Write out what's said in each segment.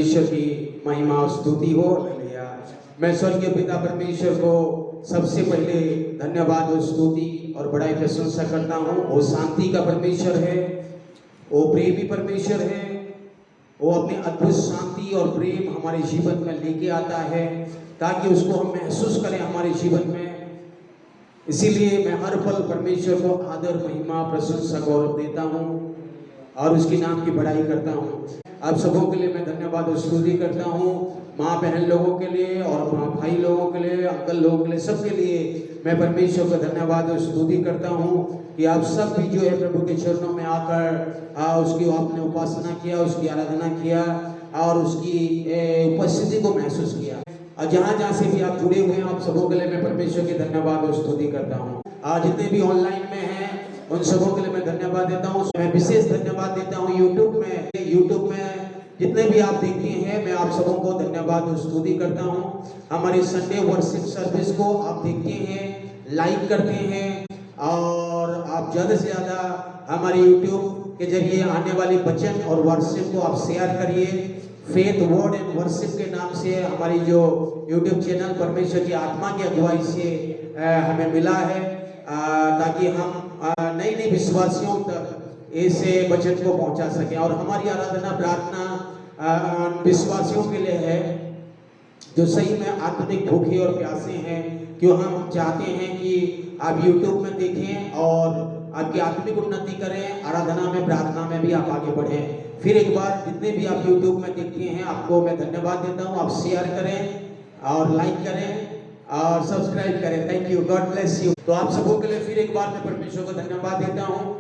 परमेश्वर की महिमा और स्तुति हो। हालेलुया। मैं स्वर्गीय पिता परमेश्वर को सबसे पहले धन्यवाद और स्तुति और बड़ाई प्रशंसा करता हूँ। वो शांति का परमेश्वर है, वो प्रेमी परमेश्वर है, वो अपने अद्भुत शांति और प्रेम हमारे जीवन में लेके आता है ताकि उसको हम महसूस करें हमारे जीवन में। इसीलिए मैं हर पल परमेश्वर को आदर, महिमा, प्रशंसा, गौरव देता हूँ और उसके नाम की बड़ाई करता हूँ। आप सबों के लिए मैं धन्यवाद और स्तुति करता हूँ। माँ बहन लोगों के लिए और माँ भाई लोगों के लिए, अंकल लोगों के लिए, सबके लिए मैं परमेश्वर को धन्यवाद और स्तुति करता हूँ कि आप सब भी जो है प्रभु के चरणों में आकर उसकी आपने उपासना किया, उसकी आराधना किया और उसकी उपस्थिति को महसूस किया। और जहाँ जहाँ से भी आप जुड़े हुए हैं, आप सबों के लिए मैं परमेश्वर की धन्यवाद और स्तुति करता हूँ। आज जितने भी ऑनलाइन में हैं उन सबों के लिए मैं धन्यवाद देता हूँ। मैं विशेष धन्यवाद देता हूँ यूट्यूब में जितने भी आप देखते हैं, मैं आप सबों को धन्यवाद और स्तुति करता हूँ। हमारी संडे वर्शिप सर्विस को आप देखते हैं, लाइक करते हैं और आप ज़्यादा से ज़्यादा हमारे यूट्यूब के जरिए आने वाले वचन और वर्शिप को आप शेयर करिए। फेथ वर्ड एंड वर्शिप के नाम से हमारी जो यूट्यूब चैनल परमेश्वर की आत्मा की अगुवाई से हमें मिला है ताकि हम नई नई विश्वासियों तक इस वचन को पहुंचा सकें। और हमारी आराधना प्रार्थना विश्वासियों के लिए है जो सही में आत्मिक भूखे और प्यासे हैं, क्यों हम चाहते हैं कि आप यूट्यूब में देखें और आपकी आत्मिक उन्नति करें, आराधना में, प्रार्थना में भी आप आगे बढ़ें। फिर एक बार जितने भी आप यूट्यूब में देखते हैं आपको मैं धन्यवाद देता हूँ। आप शेयर करें और लाइक करें और सब्सक्राइब करें। Thank you, God bless you. तो आप सबों के लिए फिर एक बार मैं परमेश्वर को धन्यवाद देता हूँ।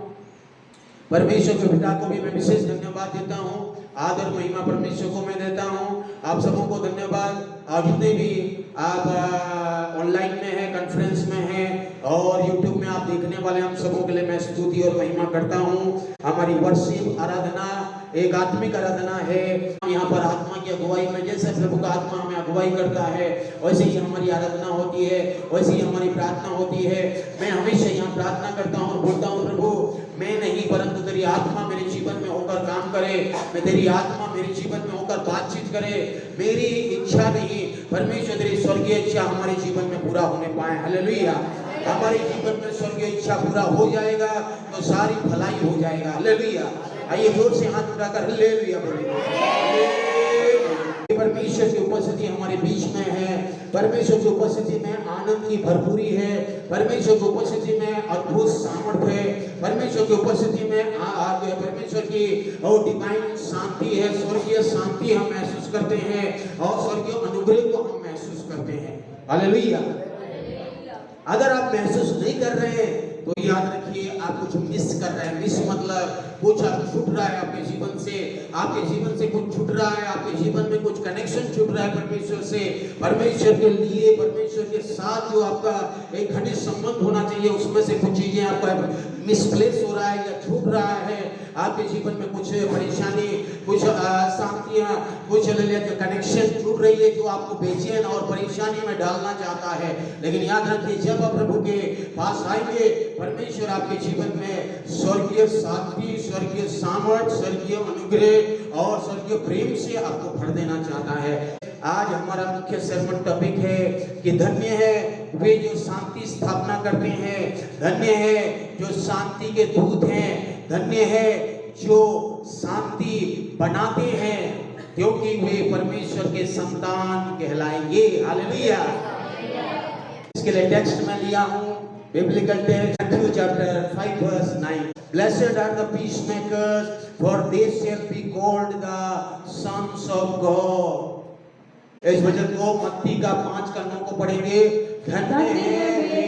परमेश्वर के पिता को भी मैं विशेष धन्यवाद देता हूँ। आदर महिमा परमेश्वर को मैं देता हूँ। आप सबों को धन्यवाद। और जितने भी आप ऑनलाइन में हैं, कॉन्फ्रेंस में हैं और यूट्यूब में आप देखने वाले, हम सबों के लिए मैं स्तुति और महिमा करता हूँ। हमारी वर्शिप आराधना एक आत्मिक आराधना है। यहाँ पर आत्मा की अगुवाई में, जैसे प्रभु का आत्मा हमें अगुवाई करता है वैसे ही हमारी आराधना होती है, वैसे ही हमारी प्रार्थना होती है। मैं हमेशा यहाँ प्रार्थना करता हूँ, बोलता हूँ प्रभु मैं नहीं परंतु तेरी आत्मा मेरे जीवन में होकर काम करे, मैं तेरी आत्मा मेरे जीवन में होकर बातचीत करे। मेरी इच्छा नहीं परमेश्वर तेरी स्वर्गीय इच्छा हमारे जीवन में पूरा होने पाए। हालेलुया। हमारे जीवन में स्वर्गीय इच्छा पूरा हो जाएगा तो सारी भलाई हो जाएगा। हालेलुया। आइए जोर से हाथ उठाकर हालेलुया बोलिए। परमेश्वर की उपस्थिति हमारे बीच में है। परमेश्वर की उपस्थिति में आनंद की भरपूरी है। परमेश्वर की उपस्थिति में अद्भुत सामर्थ्य है। परमेश्वर की उपस्थिति में परमेश्वर की डिवाइन शांति है। स्वर्गीय शांति हम महसूस करते हैं और स्वर्गीय अनुग्रह को हम महसूस करते हैं। हालेलुया। अगर आप महसूस नहीं कर रहे हैं तो याद रखिए आप कुछ मिस कर रहे हैं। मिस मतलब कुछ छूट रहा है आपके जीवन से, आपके जीवन से कुछ छूट रहा है, आपके जीवन में कुछ कनेक्शन छूट रहा है परमेश्वर से। परमेश्वर के लिए, परमेश्वर के साथ जो आपका एक घनिष्ठ संबंध होना चाहिए उसमें से कुछ चीजें आपका मिसप्लेस हो रहा है या छूट रहा है। आपके जीवन में कुछ परेशानी, कुछ शांतियां, कुछ कनेक्शन छूट रही है जो आपको बेचैन और परेशानी में डालना चाहता है। लेकिन याद रखिए जब आप प्रभु के पास आएंगे परमेश्वर आपके जीवन में स्वर्गीय शांति, स्वर्गीय सामर्थ, स्वर्गीय अनुग्रह और स्वर्गीय प्रेम से आपको भर देना चाहता है। आज हमारा मुख्य सर्मन टॉपिक है कि धन्य है वे जो शांति स्थापना करते हैं, धन्य है जो शांति के दूत हैं, धन्य है जो शांति बनाते हैं क्योंकि वे परमेश्वर के संतान कहलाएंगे। हालेलुया। इसके लिए टेक्स्ट में लिया हूँ biblical text Matthew chapter 5 verse 9। Blessed are the peacemakers, for they shall be called the sons of God. इस वचन को मत्ती का 5 का 9 को पढ़ेंगे। धन्य है वे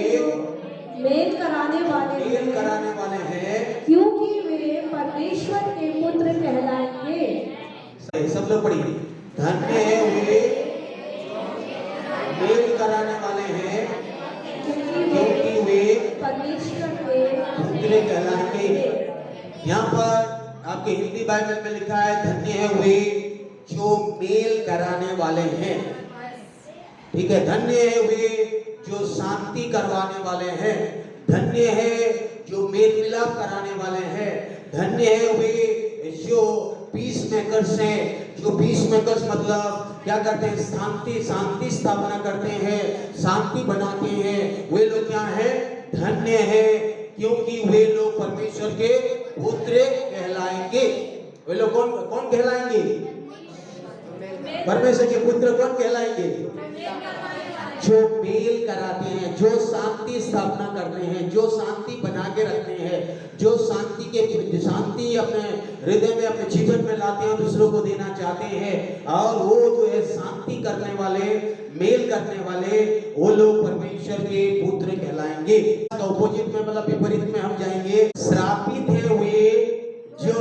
मेल कराने वाले हैं क्योंकि वे परमेश्वर के पुत्र कहलाएंगे। सब लोग पढ़िए। धन्य है वे मेल कराने वाले हैं क्योंकि वे परमेश्वर के पुत्र कहलाएंगे। यहाँ पर आपके हिंदी बाइबल में लिखा है धन्य है वे जो मेल कराने वाले हैं। ठीक है, धन्य है वे जो शांति करवाने वाले हैं, धन्य है जो मेल मिलाप कराने वाले हैं, धन्य है वे जो पीस मेकर्स हैं, जो पीस मेकर्स मतलब क्या करते हैं, शांति स्थापना करते हैं, शांति बनाते हैं, वे लोग क्या है, धन्य है, क्योंकि वे लोग परमेश्वर के पुत्र कहलाएंगे। वे लोग कौन कहलाएंगे? परमेश्वर के पुत्र कौन कहलाएंगे? जो मेल कराते हैं, जो शांति स्थापना करते हैं, जो शांति बना के रखते हैं, जो शांति अपने हृदय में, अपने जीवन में लाते हैं, दूसरों को देना चाहते हैं, और वो जो है शांति करने वाले, मेल करने वाले, वो लोग परमेश्वर के पुत्र कहलाएंगे। इसका ऑपोजिट में मतलब विपरीत में हम जाएंगे, श्रापित है वे जो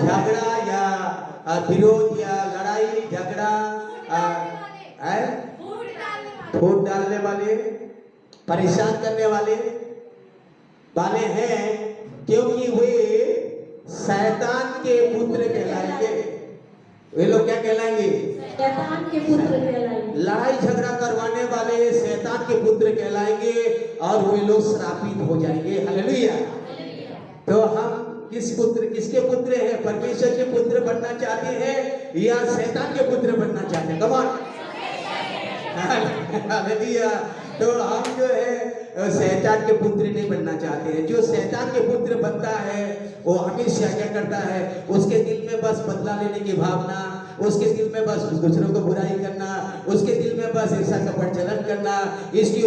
झगड़ा या विरोध या लड़ाई झगड़ा फूट डालने वाले, परेशान करने वाले हैं, क्योंकि वे शैतान के पुत्र कहलाएंगे। वे लोग क्या कहलाएंगे? शैतान के पुत्र कहलाएंगे। लड़ाई झगड़ा करवाने वाले शैतान के पुत्र कहलाएंगे, और वे लोग श्रापित हो जाएंगे। हालेलुया। तो हम किसके पुत्र हैं? परमेश्वर के पुत्र बनना चाहते हैं या शैतान के पुत्र बनना चाहते हैं? Come on. हालेलुया। तो हम जो है शैतान के पुत्र नहीं बनना चाहते हैं। जो शैतान के पुत्र बनता है वो हमेशा क्या करता है, उसके दिल में बस बदला लेने की भावना, उसके दिल में बस दूसरों को बुराई करना, उसके दिल में बस ऐसा कपट जलन करना, उसकी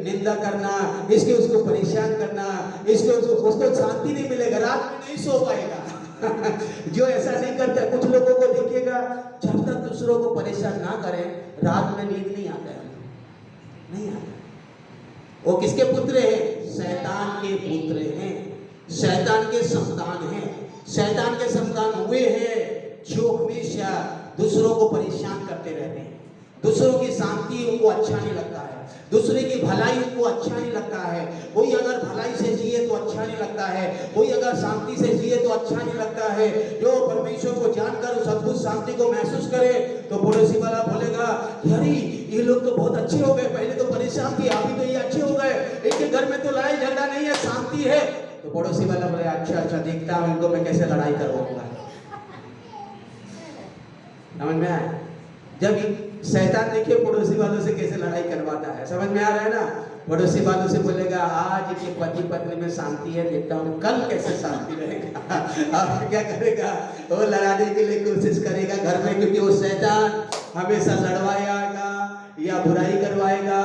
निंदा करना, उसको परेशान करना, उसको शांति नहीं मिलेगा, रात में नहीं सो पाएगा। जो ऐसा नहीं करता, कुछ लोगों को देखिएगा, जब तक दूसरों को परेशान ना करें रात में नींद नहीं आता है, नहीं आता। वो किसके पुत्र हैं? शैतान के पुत्र हैं, शैतान के संतान हैं। शैतान के संतान हुए हैं जो हमेशा दूसरों को परेशान करते रहते हैं, दूसरों की शांति उनको अच्छा नहीं लगता है, दूसरे की भलाई उनको अच्छा नहीं लगता है। कोई अगर भलाई से जिए तो अच्छा नहीं लगता है, कोई अगर शांति से जिए तो अच्छा नहीं लगता है। जो परमेश्वर को जानकर उस अद्भुत शांति को महसूस करे तो पड़ोसी वाला बोलेगा, अरे ये लोग तो बहुत अच्छे हो गए, पहले तो परेशान थे, अभी तो ये अच्छे हो गए, इनके घर में तो लड़ाई झगड़ा नहीं है, शांति है। तो पड़ोसी वाला बोले, अच्छा देखता हूं इनको मैं कैसे लड़ाई करवाऊंगा। समझ में आया? जब शैतान देखिए पड़ोसी वालों से कैसे लड़ाई करवाता है, समझ में आ रहा है ना? पड़ोसी वालों से बोलेगा, आज के पति पत्नी में शांति है, देखता हूँ कल कैसे शांति रहेगा। अब क्या करेगा? वो लड़ाने के लिए कोशिश करेगा घर में, क्योंकि वो शैतान हमेशा लड़वाएगा या बुराई करवाएगा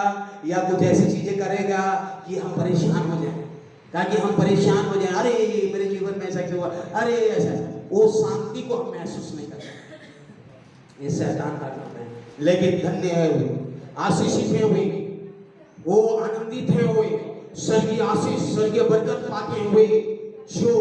या कुछ ऐसी चीजें करेगा कि हम परेशान हो जाए, ताकि हम परेशान हो जाए। अरे मेरे जीवन में ऐसा क्यों हुआ, अरे ऐसा। वो शांति को हम महसूस नहीं करते, ये शैतान का काम है। लेकिन धन्य है वे, आशीषित है वे, वो आनंदित है वे, स्वर्गीय आशीष, स्वर्गीय बरकत पाते हुए, जो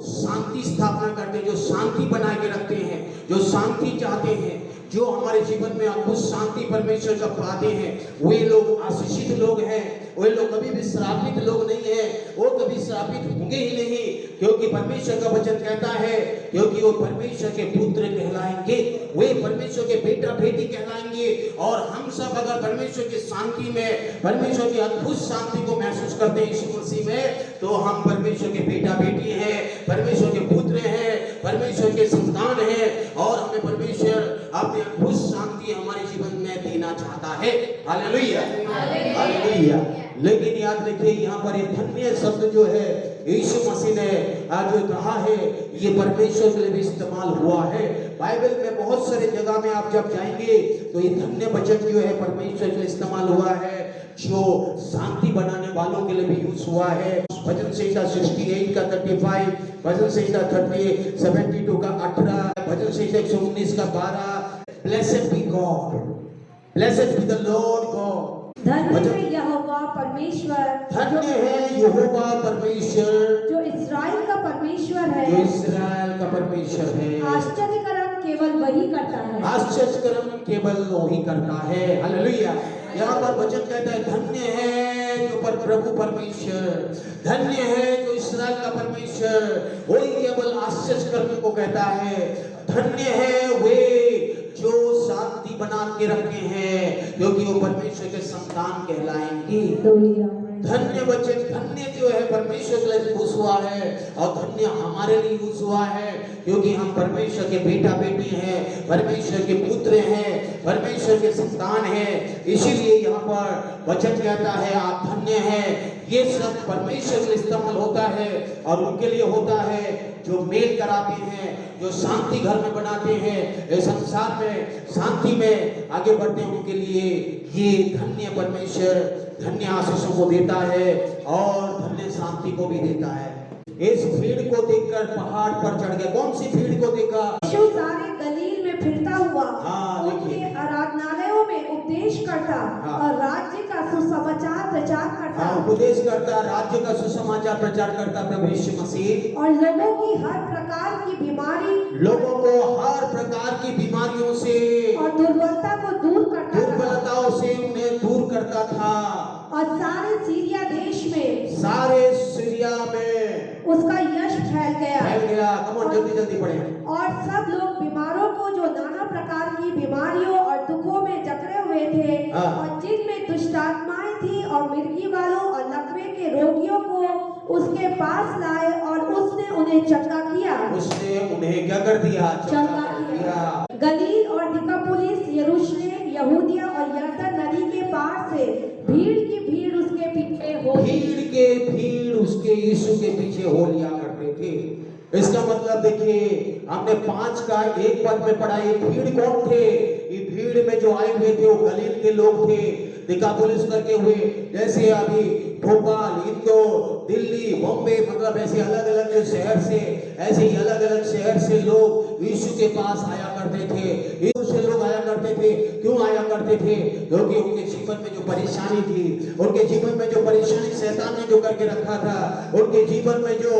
शांति स्थापना करते हैं, जो शांति बना के रखते हैं, जो शांति चाहते हैं, जो हमारे जीवन में अद्भुत शांति परमेश्वर का पाते हैं, वे लोग आशीषित लोग हैं। वे लोग कभी भी श्रापित लोग नहीं है, वो कभी श्रापित होंगे ही नहीं, क्योंकि परमेश्वर का वचन कहता है, क्योंकि वो परमेश्वर के पुत्र कहलाएंगे, वे परमेश्वर के बेटा बेटी कहलाएंगे। और हम सब अगर परमेश्वर की शांति में, परमेश्वर की अद्भुत शांति को महसूस करते हैं यीशु मसीह में, तो हम परमेश्वर के बेटा बेटी हैं, परमेश्वर के पुत्र हैं, परमेश्वर के संतान हैं, और हमें परमेश्वर अपनी अद्भुत शांति हमारे जीवन में देना चाहता है। Hallelujah, hallelujah. लेकिन याद रखिए, यहाँ पर एक धन्य शब्द जो है यीशु मसीह ने आज जो कहा है, ये परमेश्वर के लिए भी इस्तेमाल हुआ है। बाइबल में बहुत सारे जगह में आप जब जाएंगे तो ये धन्य वचन जो है परमेश्वर के लिए इस्तेमाल हुआ है, जो शांति बनाने वालों के लिए भी यूज हुआ है। भजन संहिता 68 का 35, भजन संहिता 72 का 18, भजन संहिता 119 का 12। Blessed be God, blessed be the Lord God. धन्य है यहोवा परमेश्वर, धन्य है यहोवा परमेश्वर, जो इस्राएल का परमेश्वर है, जो इस्राएल का परमेश्वर है। आश्चर्य कर्म केवल वही करता है, आश्चर्य कर्म केवल वही करता है। हालेलुया। यहाँ पर वचन कहता है, धन्य है जो प्रभु परमेश्वर, धन्य है जो इस्राएल का परमेश्वर, वही केवल आश्चर्य कर्म को कहता है। धन्य है वे जो शांति बना के रखे हैं, क्योंकि वो परमेश्वर के संतान कहलाएंगे। धन्य वचन, धन्य जो है परमेश्वर के लिए यूज हुआ है और धन्य हमारे लिए यूज हुआ है, क्योंकि हम परमेश्वर के बेटा बेटी हैं, परमेश्वर के पुत्र हैं, परमेश्वर के संतान हैं। इसीलिए यहाँ पर वचन कहता है आप धन्य हैं। ये सब परमेश्वर के लिए इस्तेमाल होता है और उनके लिए होता है जो मेल कराते हैं, जो शांति घर में बनाते हैं, इस संसार में शांति में आगे बढ़ते हैं, उनके लिए ये धन्य परमेश्वर धन्य आशीषों को देता है और धन्य शांति को भी देता है। इस भीड़ को देखकर पहाड़ पर चढ़ गया। कौन सी भीड़ को देखा? यीशु सारे गलील में फिरता हुआ देखिए। उनके आराधनालयों में उपदेश करता और राज्य का सुसमाचार प्रचार करता। उपदेश करता, राज्य का सुसमाचार प्रचार करता प्रभु यीशु मसीह, और लोगों की हर प्रकार की बीमारी, लोगों को हर प्रकार की बीमारियों से और दुर्बलता को दूर करता था। दुर्बलताओं से उन्हें दूर करता था। और सारे सीरिया देश में, सारे सीरिया में उसका यश फैल गया। कमोन जल्दी जल्दी पढ़े। और सब लोग बीमारों को, जो नाना प्रकार की बीमारियों और दुखों में जकड़े हुए थे और जिनमें दुष्टात्माएं थी और मिर्गी वालों और लकवे के रोगियों को उसके पास लाए और उसने उन्हें चंगा किया। उसने उन्हें क्या कर दिया? चंगा किया। गलील और दिकापुलिस, यरूशलेम, यहूदिया और यरदन नदी के पार से भीड़ की भीड़ उसके पीछे हो, भीड़ के भीड़ उसके यीशु के पीछे हो लिया करते थे। इसका मतलब देखिए, हमने 5 का 1 पद में पढ़ा। ये भीड़ कौन थे? ये भीड़ में जो आए हुए थे वो गलील के लोग थे, दिकापुलिस करके हुए, जैसे अभी भोपाल, इंदौर, दिल्ली, बॉम्बे, मतलब ऐसे अलग अलग शहर से, ऐसे ही अलग अलग शहर से लोग यीशु के पास आया करते थे। यीशु से लोग आया करते थे। क्यों आया करते थे? क्योंकि उनके जीवन में जो परेशानी थी, उनके जीवन में जो परेशानी शैतान ने जो करके रखा था, उनके जीवन में जो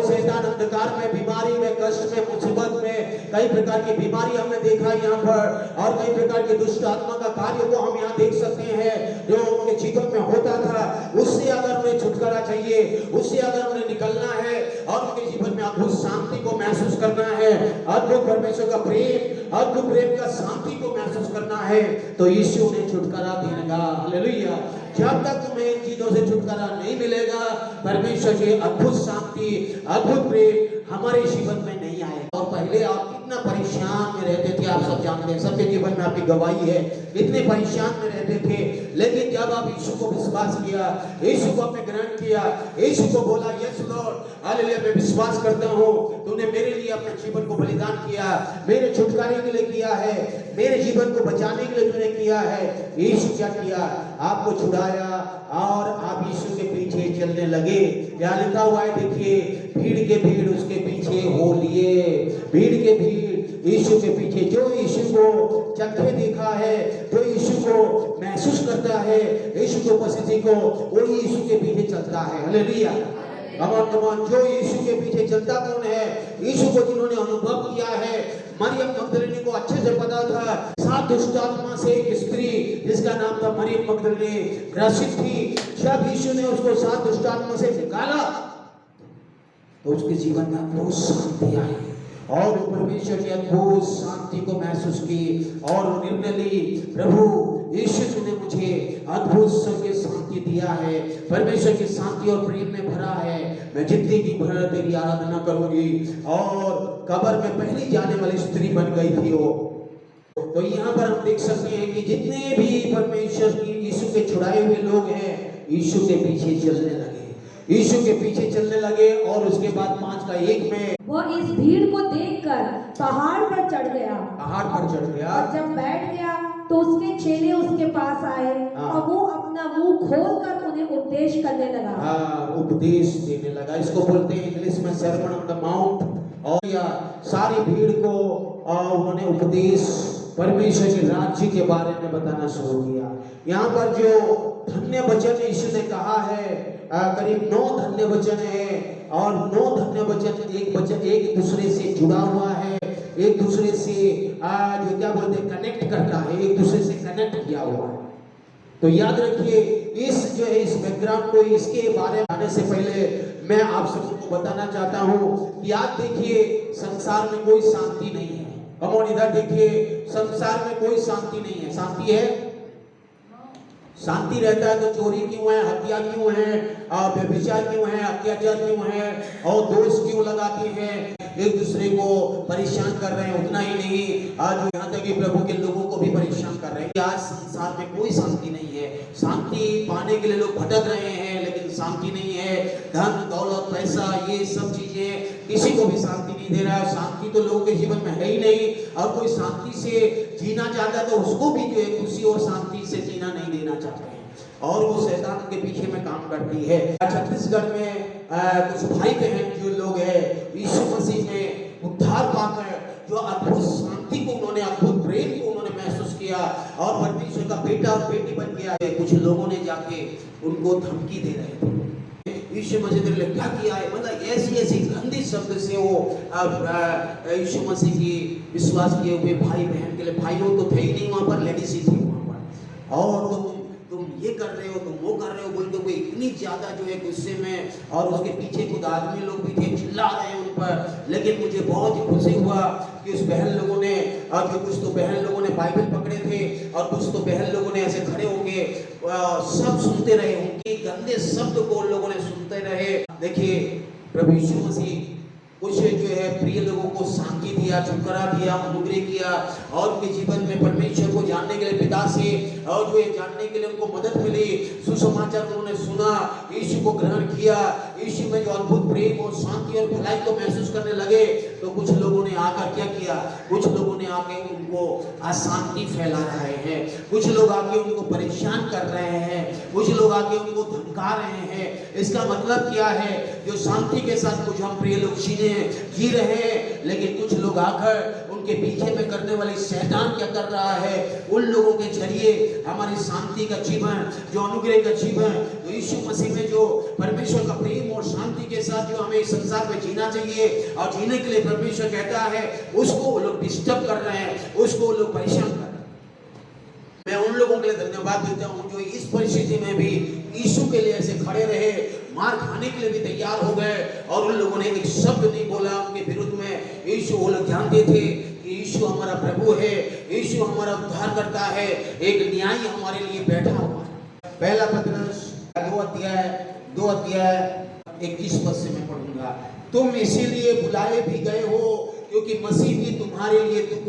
शैतान अंधकार में, बीमारी में, कष्ट में, मुसीबत में, कई प्रकार की बीमारी हमने देखा यहाँ पर, और कई प्रकार के दुष्ट आत्मा का कार्य को हम यहाँ देख सकते हैं जो उनके जीवन में होता था। उससे अगर उन्हें छुटकारा चाहिए, उससे अगर उन्हें निकलना है और उनके जीवन में अद्भुत शांति को महसूस करना है, अद्भुत परमेश्वर का प्रेम, अद्भुत प्रेम का शांति को महसूस करना है, तो यीशु उन्हें छुटकारा देगा। हालेलुया। जब तक तुम्हें इन चीजों से छुटकारा नहीं मिलेगा, परमेश्वर की अद्भुत शांति, अद्भुत प्रेम हमारे जीवन में नहीं आएगा। और पहले आप कितना परेशान में रहते थे, आप सब जानते हैं, सबके जीवन में आपकी गवाही है, इतने परेशान में रहते थे। लेकिन जब आप यीशु को विश्वास किया, यीशु को आपने ग्रहण किया, यीशु को बोला यस लॉर्ड, हालेलुया, मैं विश्वास करता हूँ तूने मेरे लिए अपने जीवन को बलिदान किया, मेरे छुटकारे के लिए किया है, मेरे जीवन को बचाने के लिए तूने किया है। यीशु क्या किया? आपको छुड़ाया और आप यीशु के पीछे चलने लगे। क्या लिखा हुआ है? देखिए, भीड़ के भीड़ उसके पीछे हो लिए। भीड़ के भीड़ यीशु के पीछे, जो यीशु को चखे देखा है, जो यीशु को महसूस करता है, यीशु की उपस्थिति को, वही यीशु के पीछे चलता है। हालेलुया। कमान जो यीशु के पीछे चलता कौन है? यीशु को जिन्होंने अनुभव किया है। मरियम मगदलिनी को अच्छे से पता था, 7 दुष्ट आत्मा से एक स्त्री जिसका नाम था मरियम मगदलिनी ग्रसित थी। जब यीशु ने उसको 7 दुष्ट आत्मा से निकाला तो उसके जीवन में अद्भुत शांति आई और परमेश्वर की अद्भुत शांति को महसूस की और निर्णय ली, प्रभु यीशु ने मुझे अद्भुत स्वर्गीय शांति दिया है, परमेश्वर की शांति और प्रेम में भरा है, मैं जिंदगी भर तेरी आराधना करूंगी। और कब्र में पहली जाने वाली स्त्री बन गई थी वो। तो यहाँ पर हम देख सकते हैं कि जितने भी परमेश्वर की यीशु के छुड़ाए हुए लोग हैं, यीशु के पीछे चलने लगे, यीशु के पीछे चलने लगे। और उसके बाद 5 का 1 में वह इस भीड़ को देखकर पहाड़ पर चढ़ गया। पहाड़ पर चढ़ गया और जब बैठ गया तो उसके चेले उसके पास आए और वो अपना मुंह खोलकर उन्हें उपदेश करने लगा। उपदेश देने लगा। इसको बोलते हैं इंग्लिश में सर्मन ऑन द माउंट। और या सारी भीड़ को उन्होंने उपदेश, परमेश्वर के राज्य के बारे में बताना शुरू किया। यहाँ पर जो धन्य वचन यीशु ने कहा है, करीब 9 धन्य वचन है और 9 धन्य वचन एक दूसरे से जुड़ा हुआ है, एक दूसरे से जो क्या बोलते हैं कनेक्ट करता है, एक दूसरे से कनेक्ट किया हुआ है। तो याद रखिए, इस जो है इस बैकग्राउंड को, इसके बारे में आने से पहले मैं आप सबको बताना चाहता हूँ कि आप देखिए, संसार में कोई शांति नहीं है। कमोन इधर देखिए, संसार में कोई शांति नहीं है। शांति है? शांति रहता है तो चोरी क्यों है, हत्या क्यों है, व्यभिचार क्यों है, अत्याचार क्यों है, और दोष क्यों लगाते हैं, एक दूसरे को परेशान कर रहे हैं। उतना ही नहीं, आज यहाँ तक कि प्रभु के लोगों को भी परेशान कर रहे हैं। आज संसार में कोई शांति नहीं है। शांति पाने के लिए लोग भटक रहे हैं, लेकिन शांति नहीं है। धन दौलत पैसा ये सब चीजें किसी को भी शांति नहीं दे रहा है। शांति तो लोगों के जीवन में है ही नहीं, और कोई शांति से जीना चाहता है तो उसको भी जो है खुशी और शांति से जीना नहीं देना चाहते हैं, और वो शैतान के पीछे में काम करती है। छत्तीसगढ़ में कुछ भाई बहन जो लोग हैं, यीशु मसीह में उद्धार पाकर जो अद्भुत शांति को उन्होंने, अद्भुत प्रेम को उन्होंने महसूस किया, और परमेश्वर का बेटा और बेटी बन गया है। कुछ लोगों ने जाके उनको धमकी दे रहे थे। यीशु मसीह ने क्या किया है, मतलब ऐसी ऐसी गंदी शब्द से वो यीशु मसीह की विश्वास किए हुए भाई बहन के लिए, भाई लोग तो थे ही नहीं वहां पर, लेडीज ही थी वहां पर, और तुम ये कर रहे हो, तुम वो कर रहे हो बोलते हुए इतनी ज्यादा जो है गुस्से में, और उसके पीछे कुछ आदमी लोग भी थे, चिल्ला रहे हैं उन पर। लेकिन मुझे बहुत ही खुशी हुआ कि उस बहन लोगों ने, और जो कुछ तो बहन लोगों ने बाइबल पकड़े थे, और कुछ तो बहन लोगों ने ऐसे खड़े होके सब सुनते रहे, उनके गंदे शब्द को उन लोगों ने सुनते रहे। देखिए प्रभु यीशु मसीह कुछ जो है प्रिय लोगों को शांति दिया, छुटकारा दिया, अनुग्रह किया, और उनके जीवन में परमेश्वर को जानने के लिए पिता से, और जो है जानने के लिए उनको मदद मिली। सुसमाचार उन्होंने सुना, यीशु को ग्रहण किया, यीशु में जो अद्भुत प्रेम और शांति और भलाई को महसूस करने लगे। तो कुछ लोगों ने आकर क्या किया, कुछ लोगों ने आके उनको अशांति फैला रहे हैं, कुछ लोग आके उनको परेशान कर रहे हैं, कुछ लोग आके उनको धमका रहे हैं। इसका मतलब क्या है, जो शांति के साथ कुछ हम प्रिय लोग जी रहे हैं, लेकिन कुछ लोग आकर उनके पीछे में करने वाले शैतान क्या कर रहा है, उन लोगों के जरिए हमारी शांति का जीवन, जो अनुग्रह का जीवन, जो यीशु मसीह में जो परमेश्वर का प्रेम और शांति के साथ जो हमें इस संसार में जीना चाहिए और जीने के लिए परमेश्वर कहता है, उसको वो लोग डिस्टर्ब कर रहे हैं, उसको वो लोग परेशान कर रहे हैं। मैं उन लोगों के लिए धन्यवाद देता हूं जो इस परिस्थिति में भी यीशु के लिए ऐसे खड़े रहे, मार खाने के लिए भी तैयार हो गए, और उन लोगों ने एक शब्द नहीं बोला उनके विरुद्ध में। यीशु, वो लोग जानते थे कि यीशु हमारा प्रभु है, यीशु हमारा उद्धार करता है, एक न्यायी हमारे लिए बैठा हुआ है। पहला पतरस 2 अध्याय 21 पद से मैं पढ़ूंगा। तुम इसीलिए बुलाए भी गए हो क्योंकि मसीह ने तुम्हारे लिए दुख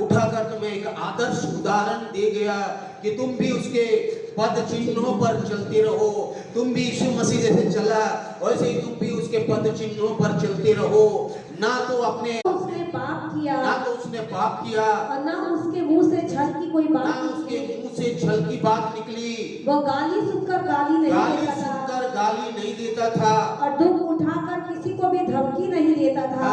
उठाकर तुम्हें एक आदर्श उदाहरण दे गया कि तुम भी उसके पद चिन्हों पर चलते रहो। तुम भी यीशु मसीह जैसे चला, वैसे ही तुम भी उसके पद चिन्हों पर चलते रहो। ना तो उसने पाप किया, और ना उसके मुंह से छल की कोई बात, ना उसके मुंह से छल की बात निकली। वो गाली सुनकर गाली नहीं देता था, और दुख उठाकर किसी को भी धमकी नहीं देता था।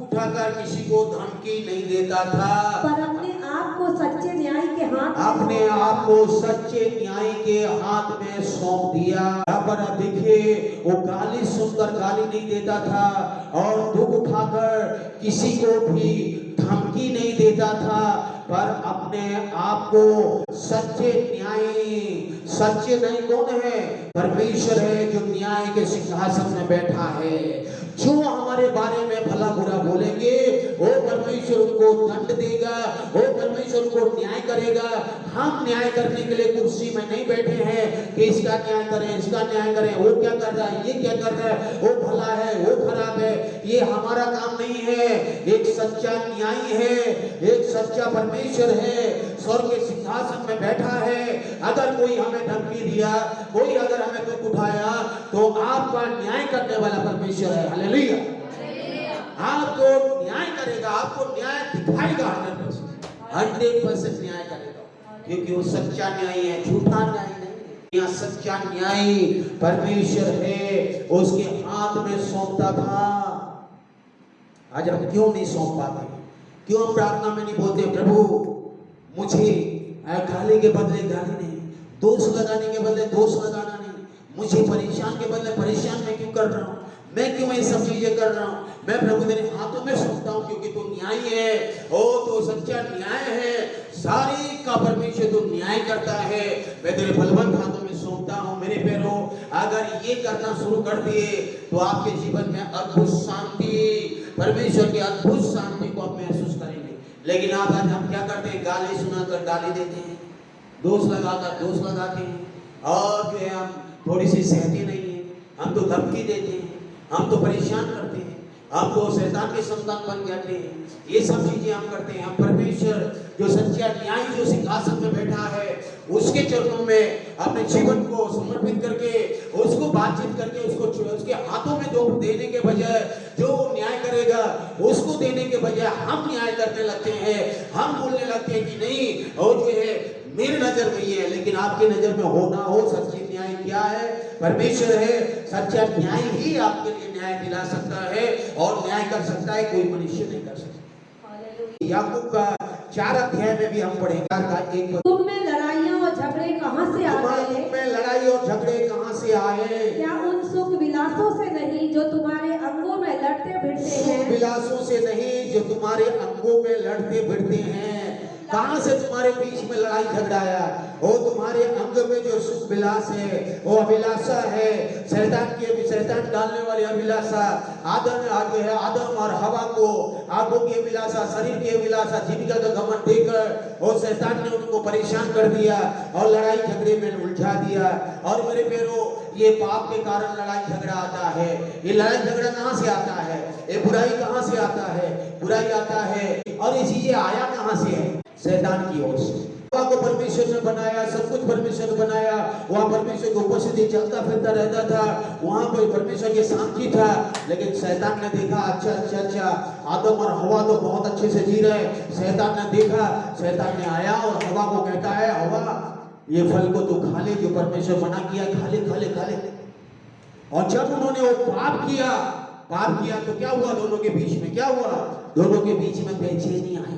उठाकर किसी को धमकी नहीं देता था, पर अपने आप को सच्चे न्याय के हाथ में सौंप दिया। यहाँ पर आप देखिए, वो गाली सुनकर गाली नहीं देता था, और दुख उठाकर किसी को भी धमकी नहीं देता था, पर अपने आप को सच्चे न्याय कौन है? परमेश्वर है, जो न्याय के सिंहासन में बैठा है। जो हमारे बारे में भला बुरा बोलेंगे, वो परमेश्वर उनको दंड देगा, वो परमेश्वर उनको न्याय करेगा। हम न्याय करने के लिए कुर्सी में नहीं बैठे हैं कि इसका न्याय करें, इसका न्याय करें, वो क्या कर रहा है, ये क्या कर रहा है, वो भला है, वो खराब है। ये हमारा काम नहीं है। एक सच्चा न्यायी है, एक सच्चा परमेश्वर है, स्वर्ग के सिंहासन में बैठा है। अगर कोई हमें धमकी दिया, कोई अगर हमें दुख उठाया, तो आपका न्याय करने वाला परमेश्वर है। हालेलुया। आपको न्याय करेगा, आपको न्याय दिखाएगा, 100% न्याय करेगा, क्योंकि वो सच्चा न्याय है, झूठा न्याय नहीं। यहाँ सच्चा न्याय परमेश्वर है, उसके हाथ में सौंपता था। आज हम क्यों नहीं सौंप पाते? क्यों हम प्रार्थना में नहीं बोलते, प्रभु मुझे गाली के बदले गाली नहीं, दोष लगाने के बदले दोष लगाना नहीं, मुझे परेशान के बदले परेशान मैं क्यों कर रहा हूँ, मैं क्यों ये सब चीजें कर रहा हूँ? मैं प्रभु तेरे हाथों में सौंपता हूँ, क्योंकि तू न्यायी है। ओ तो सच्चा न्याय है, सारी का परमेश्वर तू न्याय करता है। मैं तेरे बलवंत हाथों में सौंपता हूँ। मेरे पैरों, अगर ये करना शुरू कर दिए तो आपके जीवन में अद्भुत शांति, परमेश्वर की अद्भुत शांति को आप महसूस करेंगे। लेकिन आज हम क्या करते हैं? गाली सुनाकर गाली देते हैं, दोष लगाते हैं और जो है हम थोड़ी सी सहते नहीं है, हम तो धमकी देते हैं, हम तो परेशान करते हैं, हम तो शैतान के संतान बन जाते हैं। ये सब चीजें हम करते हैं। हम परमेश्वर जो सच्चा न्याय जो सिंहासन में बैठा है उसके चरणों में अपने जीवन को समर्पित करके उसको बातचीत करके उसको उसके हाथों में दो देने के बजाय जो न्याय करेगा उसको देने के बजाय हम न्याय करने लगते हैं। हम बोलने लगते हैं कि नहीं वो जो है मेरी नजर में ये है, लेकिन आपकी नजर में हो ना हो सच्ची न्याय क्या है? परमेश्वर है। सच्चा न्याय ही आपके लिए न्याय दिला सकता है और न्याय कर सकता है, कोई मनुष्य नहीं कर सकता। याकूब का 4 अध्याय में भी हम पढ़ेंगे। तुम में लड़ाइयाँ और झगड़े कहाँ से आ गए? तुम में लड़ाई और झगड़े कहाँ से आए? क्या उन सुख विलासों से नहीं जो तुम्हारे अंगों में लड़ते भिड़ते हैं? सुख विलासों से नहीं जो तुम्हारे अंगों में लड़ते भिड़ते हैं। कहां से तुम्हारे बीच में लड़ाई झगड़ा आया? वो तुम्हारे अंग में जो सुख विलास है, वो अभिलाषा है, शैतान डालने वाली अभिलाषा। आदम और हवा को आंखों की अभिलाषा, शरीर की अभिलाषा, जीविका का घमंड देकर वो शैतान ने उनको परेशान कर दिया और लड़ाई झगड़े में उलझा दिया। और मेरे प्यारों, ये पाप के कारण लड़ाई झगड़ा आता है। ये लड़ाई झगड़ा कहां से आता है? ये बुराई कहां से आता है? बुराई आता है। और ये चीजें आया कहां से है? शैतान की ओर से। हवा को परमेश्वर ने बनाया, सब कुछ परमेश्वर ने बनाया, वहां परमेश्वर की उपस्थिति चलता फिरता रहता था, वहां पर परमेश्वर की शांति था। लेकिन शैतान ने देखा अच्छा आदम और हवा तो बहुत अच्छे से जी रहे। शैतान ने देखा, शैतान ने आया और हवा को कहता है, हवा ये फल को तू खा ले, जो परमेश्वर मना किया, खा ले। और जब उन्होंने वो पाप किया तो क्या हुआ? दोनों के बीच में क्या हुआ? दोनों के बीच में बेचैनी आई।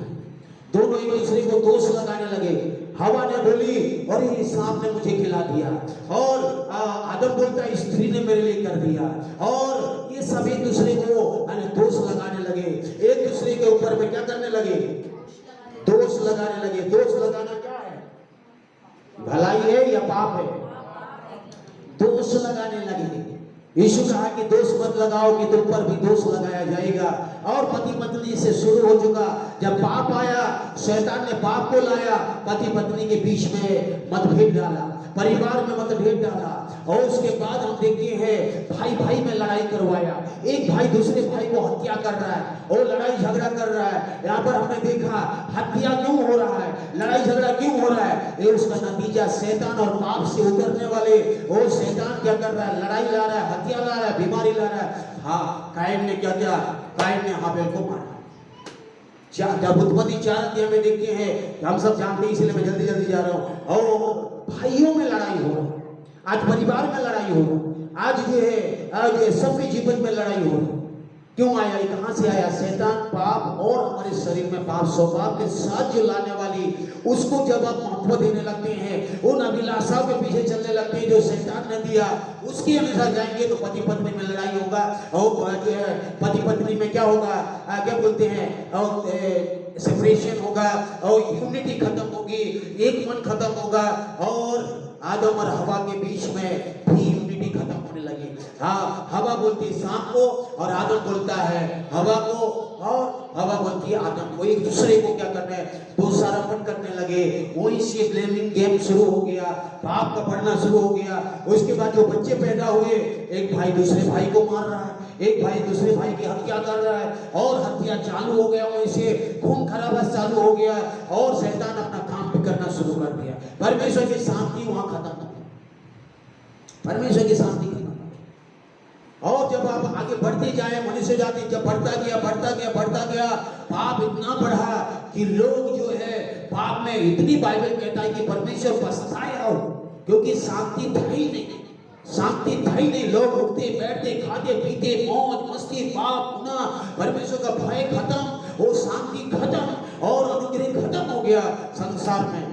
दोनों एक दूसरे को दोष लगाने लगे। हवा ने बोली, और ये सांप ने मुझे खिला दिया, और आदम बोलता है स्त्री ने मेरे लिए कर दिया। और ये सब एक दूसरे को दोष लगाने लगे। एक दूसरे के ऊपर में क्या करने लगे? दोष लगाने लगे। दोष लगाना क्या है? भलाई है या पाप है? दोष लगाने लगे। यीशु कहा कि दोष मत लगाओ कि तुम पर भी दोष लगाया जाएगा। और पति पत्नी से शुरू हो चुका। जब पाप आया, शैतान ने पाप को लाया, पति पत्नी के बीच में मतभेद डाला, परिवार में मतभेद डाला। और उसके बाद हम देखते हैं भाई में लड़ाई करवाया। एक भाई दूसरे भाई को हत्या कर रहा है और लड़ाई झगड़ा कर रहा है। यहाँ पर हमने देखा हत्या क्यों हो रहा है, लड़ाई झगड़ा क्यों हो रहा है? ये उसका नतीजा शैतान और पाप से उतरने वाले वो शैतान क्या कर रहा है? लड़ाई ला रहा है, हत्या ला रहा है, बीमारी ला रहा है। हाँ, कायन ने क्या किया? कायन ने हाबेल को मारा। जब उत्पत्ति 4 अध्याय में देखते हैं, हम सब जानते हैं, इसलिए मैं जल्दी जा रहा हूँ। और भाइयों में लड़ाई हो रही, आज परिवार में लड़ाई हो रही, आज जो है सबके जीवन में लड़ाई हो रही। क्यों आया? ये कहां से आया? शैतान, पाप और हमारे शरीर में पाप स्वभाव के साथ जो लाने वाली, उसको जब आप महत्व देने लगते हैं, उन अभिलाषाओं के पीछे चलने लगते हैं जो शैतान ने दिया, उसके अनुसार जाएंगे तो पति पत्नी में लड़ाई होगा। और जो है पति पत्नी में क्या होगा? क्या बोलते हैं? और सेपरेशन होगा और यूनिटी खत्म होगी, एक मन खत्म होगा। और आदम और हवा के बीच में भी यूनिटी खत्म होने लगी। हाँ, हवा बोलती है सांप को और आदम बोलता है हवा को, और हवा बोलती है आदम को। एक दूसरे को क्या करना है? दोषारोपण करने लगे। वही से ब्लेमिंग गेम शुरू हो गया, पाप का बढ़ना शुरू हो गया। उसके बाद जो बच्चे पैदा हुए, एक भाई दूसरे भाई को मार रहा है, एक भाई दूसरे भाई की हत्या कर रहा है, और हत्या चालू हो गया, वहीं से खून खराबा चालू हो गया, और शैतान अपना काम भी करना शुरू कर दिया। परमेश्वर की शांति वहां खत्म हो गई। परमेश्वर की शांति खत्म। और जब आप आगे बढ़ते जाए, मनुष्य जाति जब बढ़ता गया, पाप इतना बढ़ा कि लोग जो है पाप में, इतनी बाइबल कहता है कि परमेश्वर पछताया हो, क्योंकि शांति था ही नहीं। लोग उठते बैठते, खाते पीते, मौज मस्ती, पाप गुनाह, परमेश्वर का भय खत्म, वो शांति खत्म और अनुग्रह खत्म हो गया। संसार में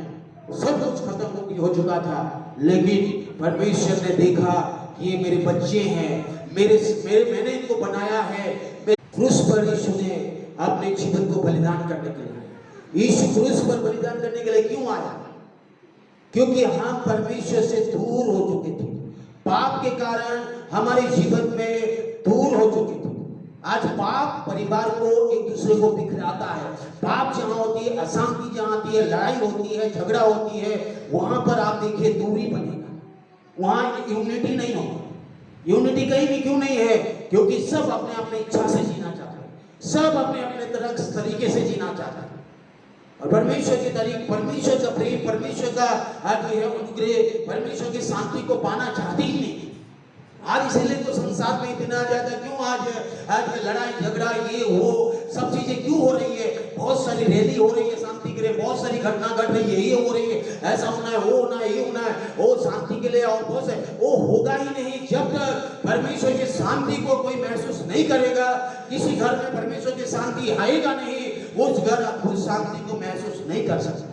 सब कुछ खत्म हो चुका था। लेकिन परमेश्वर ने देखा कि ये मेरे बच्चे हैं, मैंने इनको बनाया है। क्रूस पर यीशु ने अपने जीवन को बलिदान करने के लिए, यीशु क्रूस पर बलिदान करने के लिए क्यों आया? क्योंकि हम परमेश्वर से दूर हो चुके थे। पाप के कारण हमारे जीवन में दूर हो चुके थे। आज पाप परिवार को एक दूसरे को बिखराता है। पाप जहां होती है, अशांति जहां आती है, लड़ाई होती है, झगड़ा होती है, वहां पर आप देखिए दूरी बनेगा, वहां यूनिटी नहीं होगा। यूनिटी कहीं भी क्यों नहीं है? क्योंकि सब अपने अपने इच्छा से जीना चाहते हैं, सब अपने अपने तरीके से जीना चाहते हैं। और परमेश्वर के तरीके, परमेश्वर का प्रेम, परमेश्वर का जो है अनुग्रह, परमेश्वर की शांति को पाना चाहते ही नहीं। आज इसलिए तो संसार में इतना ज्यादा क्यों आज लड़ाई झगड़ा ये वो सब चीजें क्यों हो रही है? बहुत सारी रैली हो रही है शांति के लिए, बहुत सारी घटना घट रही है, ये हो रही है, ऐसा होना है, वो होना है, ये होना है, वो शांति के लिए, और बहुत से वो होगा ही नहीं जब तक परमेश्वर की शांति को कोई महसूस नहीं करेगा। किसी घर में परमेश्वर की शांति आएगा नहीं, उस घर उस शांति को महसूस नहीं कर सकता।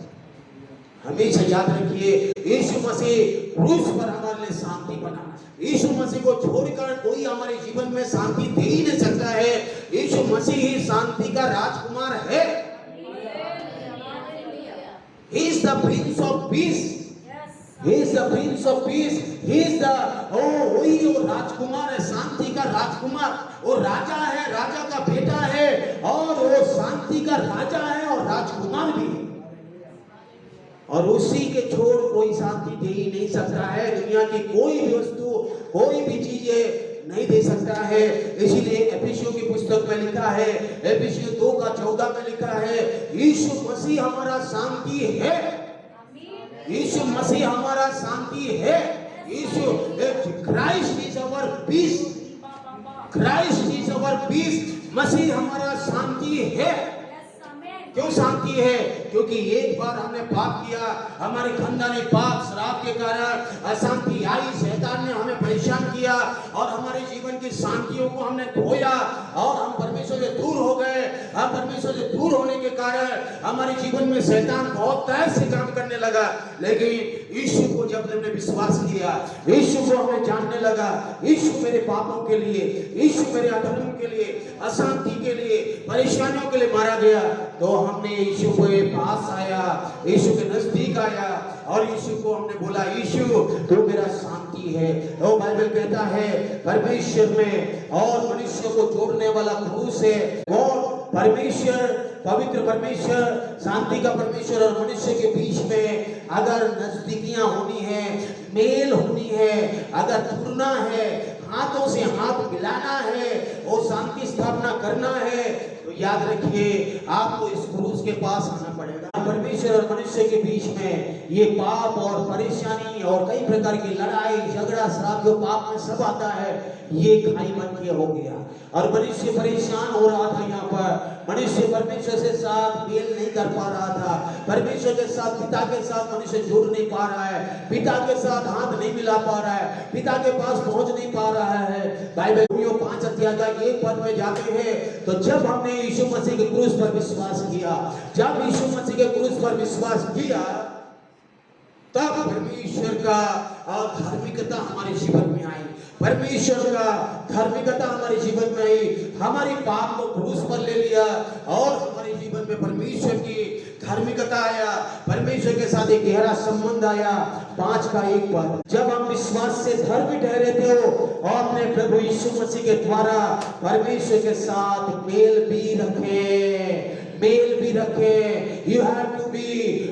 हमेशा याद रखिए, यीशु मसीह क्रूस पर हमारे लिए शांति बना। यीशु मसीह को छोड़कर कोई हमारे जीवन में शांति दे ही नहीं सकता है। यीशु मसीह ही शांति का राजकुमार है। He is the Prince of Peace. He is the Prince of Peace. He is the वही वो राजकुमार है, शांति का राजकुमार। वो राजा है, राजा का बेटा है, और वो शांति का राजा है और राजकुमार भी है। और उसी के छोड़ कोई शांति दे ही नहीं सकता है। दुनिया की कोई भी वस्तु, कोई भी चीजें नहीं दे सकता है। इसीलिए एफिसियों की पुस्तक में लिखा है, एफिसियों 2:14 में लिखा है, यीशु मसीह हमारा शांति है। यीशु मसीह हमारा शांति है। Yeshu Christ is our peace, Christ is our peace. मसीह हमारा शांति है। क्यों शांति है? क्योंकि एक बार हमने पाप किया, हमारे खानदानी पाप शराब के कारण अशांति आई, शैतान ने हमें परेशान किया और हमारे जीवन की शांतियों को हमने खोया और हम परमेश्वर से दूर हो गए। हम परमेश्वर से दूर होने के कारण हमारे जीवन में शैतान बहुत तरह से काम करने लगा। लेकिन यीशु को जब हमने विश्वास किया, यीशु को हमें जानने लगा, यीशु मेरे पापों के लिए, यीशु मेरे अधर्म के लिए, अशांति के लिए, परेशानियों के लिए मारा गया, तो हमने यीशु के पास आया, यीशु के नजदीक आया और यीशु को हमने बोला, यीशु तू मेरा शांति है। तो बाइबल कहता है परमेश्वर में और मनुष्य को जोड़ने वाला क्रूस है। और परमेश्वर, पवित्र परमेश्वर, शांति का परमेश्वर और मनुष्य के बीच में अगर नजदीकियां होनी है, मेल होनी है, अगर जुड़ना है, हाथों से हाथ मिलाना है और शांति स्थापना करना है, तो याद रखिए आपको इस क्रूस के पास आना पड़ेगा। परमेश्वर और मनुष्य के बीच में ये पाप और परेशानी और कई प्रकार की लड़ाई झगड़ा श्राप जो पाप में सब आता है, ये खाई बन के हो गया और मनुष्य परेशान हो रहा था। यहाँ पर मनुष्य परमेश्वर से साथ मेल नहीं कर पा रहा था, परमेश्वर के साथ, पिता के साथ मनुष्य जुड़ नहीं पा रहा है, पिता के साथ हाथ नहीं मिला पा रहा है, पिता के पास पहुंच नहीं पा रहा है। बाइबल 5 अध्याय का 1 पद में जाते हैं, तो जब हमने यीशु मसीह के क्रूस पर विश्वास किया, जब यीशु मसीह के क्रूस पर विश्वास किया, तब परमेश्वर का धार्मिकता हमारे जीवन में आई, परमेश्वर का धार्मिकता हमारे जीवन में आई। हमारे पाप को क्रूस पर ले लिया और हमारे जीवन में परमेश्वर की धार्मिकता आया, परमेश्वर के साथ एक गहरा संबंध आया। 5 का 1 पद, जब हम विश्वास से धर्मी ठहरे थे और अपने प्रभु यीशु मसीह के द्वारा परमेश्वर के साथ मेल भी रखे। You have to be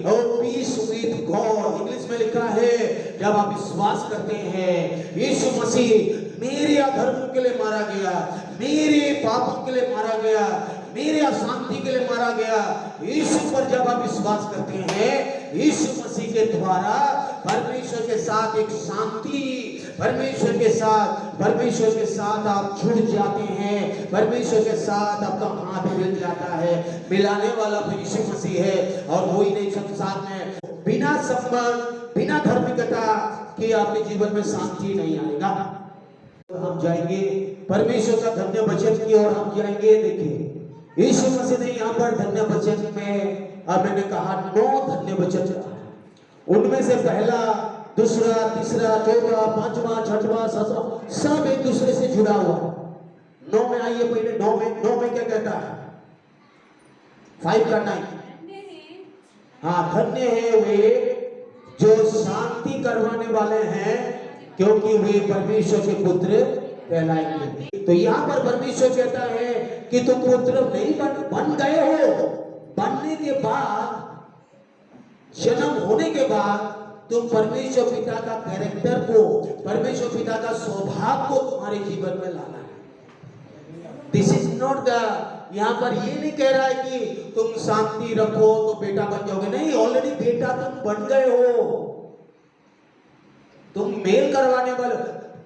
peace with God। English में लिखा है, जब आप विश्वास करते हैं यीशु मसीह मेरे अधर्मों के लिए मारा गया, मेरे पापों के लिए मारा गया, मेरे अशांति के लिए मारा गया, यीशु पर जब आप विश्वास करते हैं, यीशु मसीह के द्वारा परमेश्वर के साथ एक शांति, परमेश्वर के साथ आप जुड़ जाते हैं, परमेश्वर के साथ आपका हाथ मिल जाता है। मिलाने वाला तो यीशु मसीह है और वो ही नहीं संसार में बिना संबंध, बिना धार्मिकता के आपके जीवन में शांति नहीं आएगा। तो हम जाएंगे परमेश्वर का धन्य वचन की ओर हम जाएंगे। देखिए यीशु मसीह ने यहाँ पर धन्य वचन में, अब मैंने कहा 9 धन्य वचन, उनमें से पहला, दूसरा, तीसरा, चौथा, 5वां, 6वां, 7वां सब एक दूसरे से जुड़ा हुआ। 9 में आइए पहले, 9 में क्या कहता है? 5 का 9, हाँ, धन्य है वे जो शांति करवाने वाले हैं, क्योंकि वे परमेश्वर के पुत्र कहलाएंगे। तो यहाँ पर परमेश्वर कहता है कि तुम पुत्र नहीं बन गए हो। बनने के बाद, जन्म होने के बाद तुम परमेश्वर पिता का कैरेक्टर को, परमेश्वर पिता का स्वभाव को तुम्हारे जीवन में लाना है। दिस इज नॉट द, यहाँ पर ये नहीं कह रहा है कि तुम शांति रखो तो बेटा बन जाओगे। नहीं, ऑलरेडी बेटा तुम बन गए हो, तुम मेल करवाने वाले।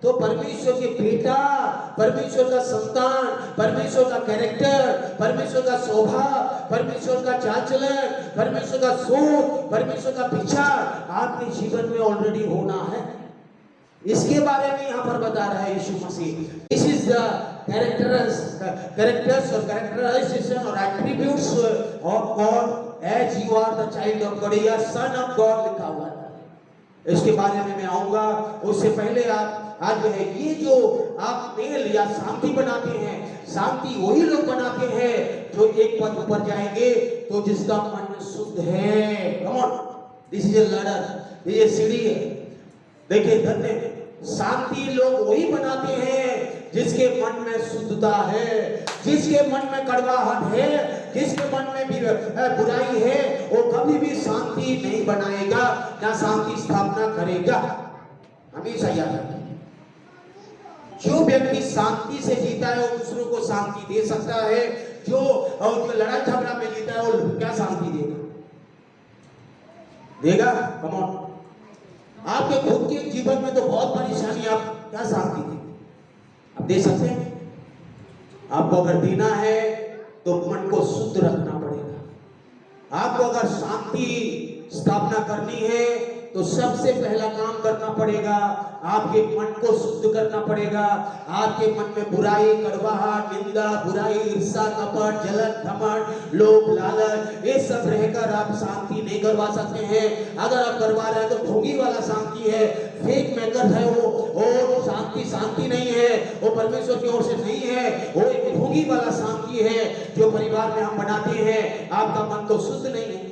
तो परमेश्वर के बेटा, परमेश्वर का संतान, परमेश्वर का कैरेक्टर, परमेश्वर का स्वभाव, परमेश्वर का चाल चलन, परमेश्वर का सोच, परमेश्वर का विचार आपके जीवन में ऑलरेडी होना है। इसके बारे में यहाँ पर बता रहा है यीशु मसीह। दिस इज द कैरेक्टर्स और कैरेक्टराइजेशन और attributes of God as you are the child of God या सन ऑफ गॉड लिखा हुआ है। इसके बारे में मैं आऊंगा। उससे पहले आप आज जो है, ये जो आप मेल या शांति बनाते हैं, शांति वही लोग बनाते हैं जो एक पद ऊपर जाएंगे, तो जिसका मन शुद्ध है। Come on, this is a ladder, ये सीढ़ी है। देखिए, धन्य शांति लोग वही बनाते हैं जिसके मन में शुद्धता है, जिसके मन में कड़वाहट है, जिसके मन में भी बुराई है, वो कभी भी शांति नहीं बनाएगा, ना शांति स्थापना करेगा। हमेशा याद रखिए, जो व्यक्ति शांति से जीता है वो दूसरों को शांति दे सकता है। जो लड़ाई झगड़ा में जीता है वो क्या शांति देगा? कम ऑन, आपके खुद के जीवन में तो बहुत परेशानी, आप क्या शांति देंगे? आप दे सकते हैं? आपको अगर देना है तो मन को शुद्ध रखना पड़ेगा। आपको अगर शांति स्थापना करनी है तो सबसे पहला काम करना पड़ेगा, आपके मन को शुद्ध करना पड़ेगा। आपके मन में बुराई, कड़वाहट, निंदा, बुराई, ईर्ष्या, कपट, जलन, घमंड, लोभ, लालच, ये सब रहकर आप शांति नहीं करवा सकते हैं। अगर आप करवा रहे हैं तो ढोंगी वाला शांति है, फेक मेकर है वो शांति नहीं है, वो परमेश्वर की ओर से नहीं है, वो एक ढोंगी वाला शांति है जो परिवार में हम बनाते हैं। आपका मन तो शुद्ध नहीं है,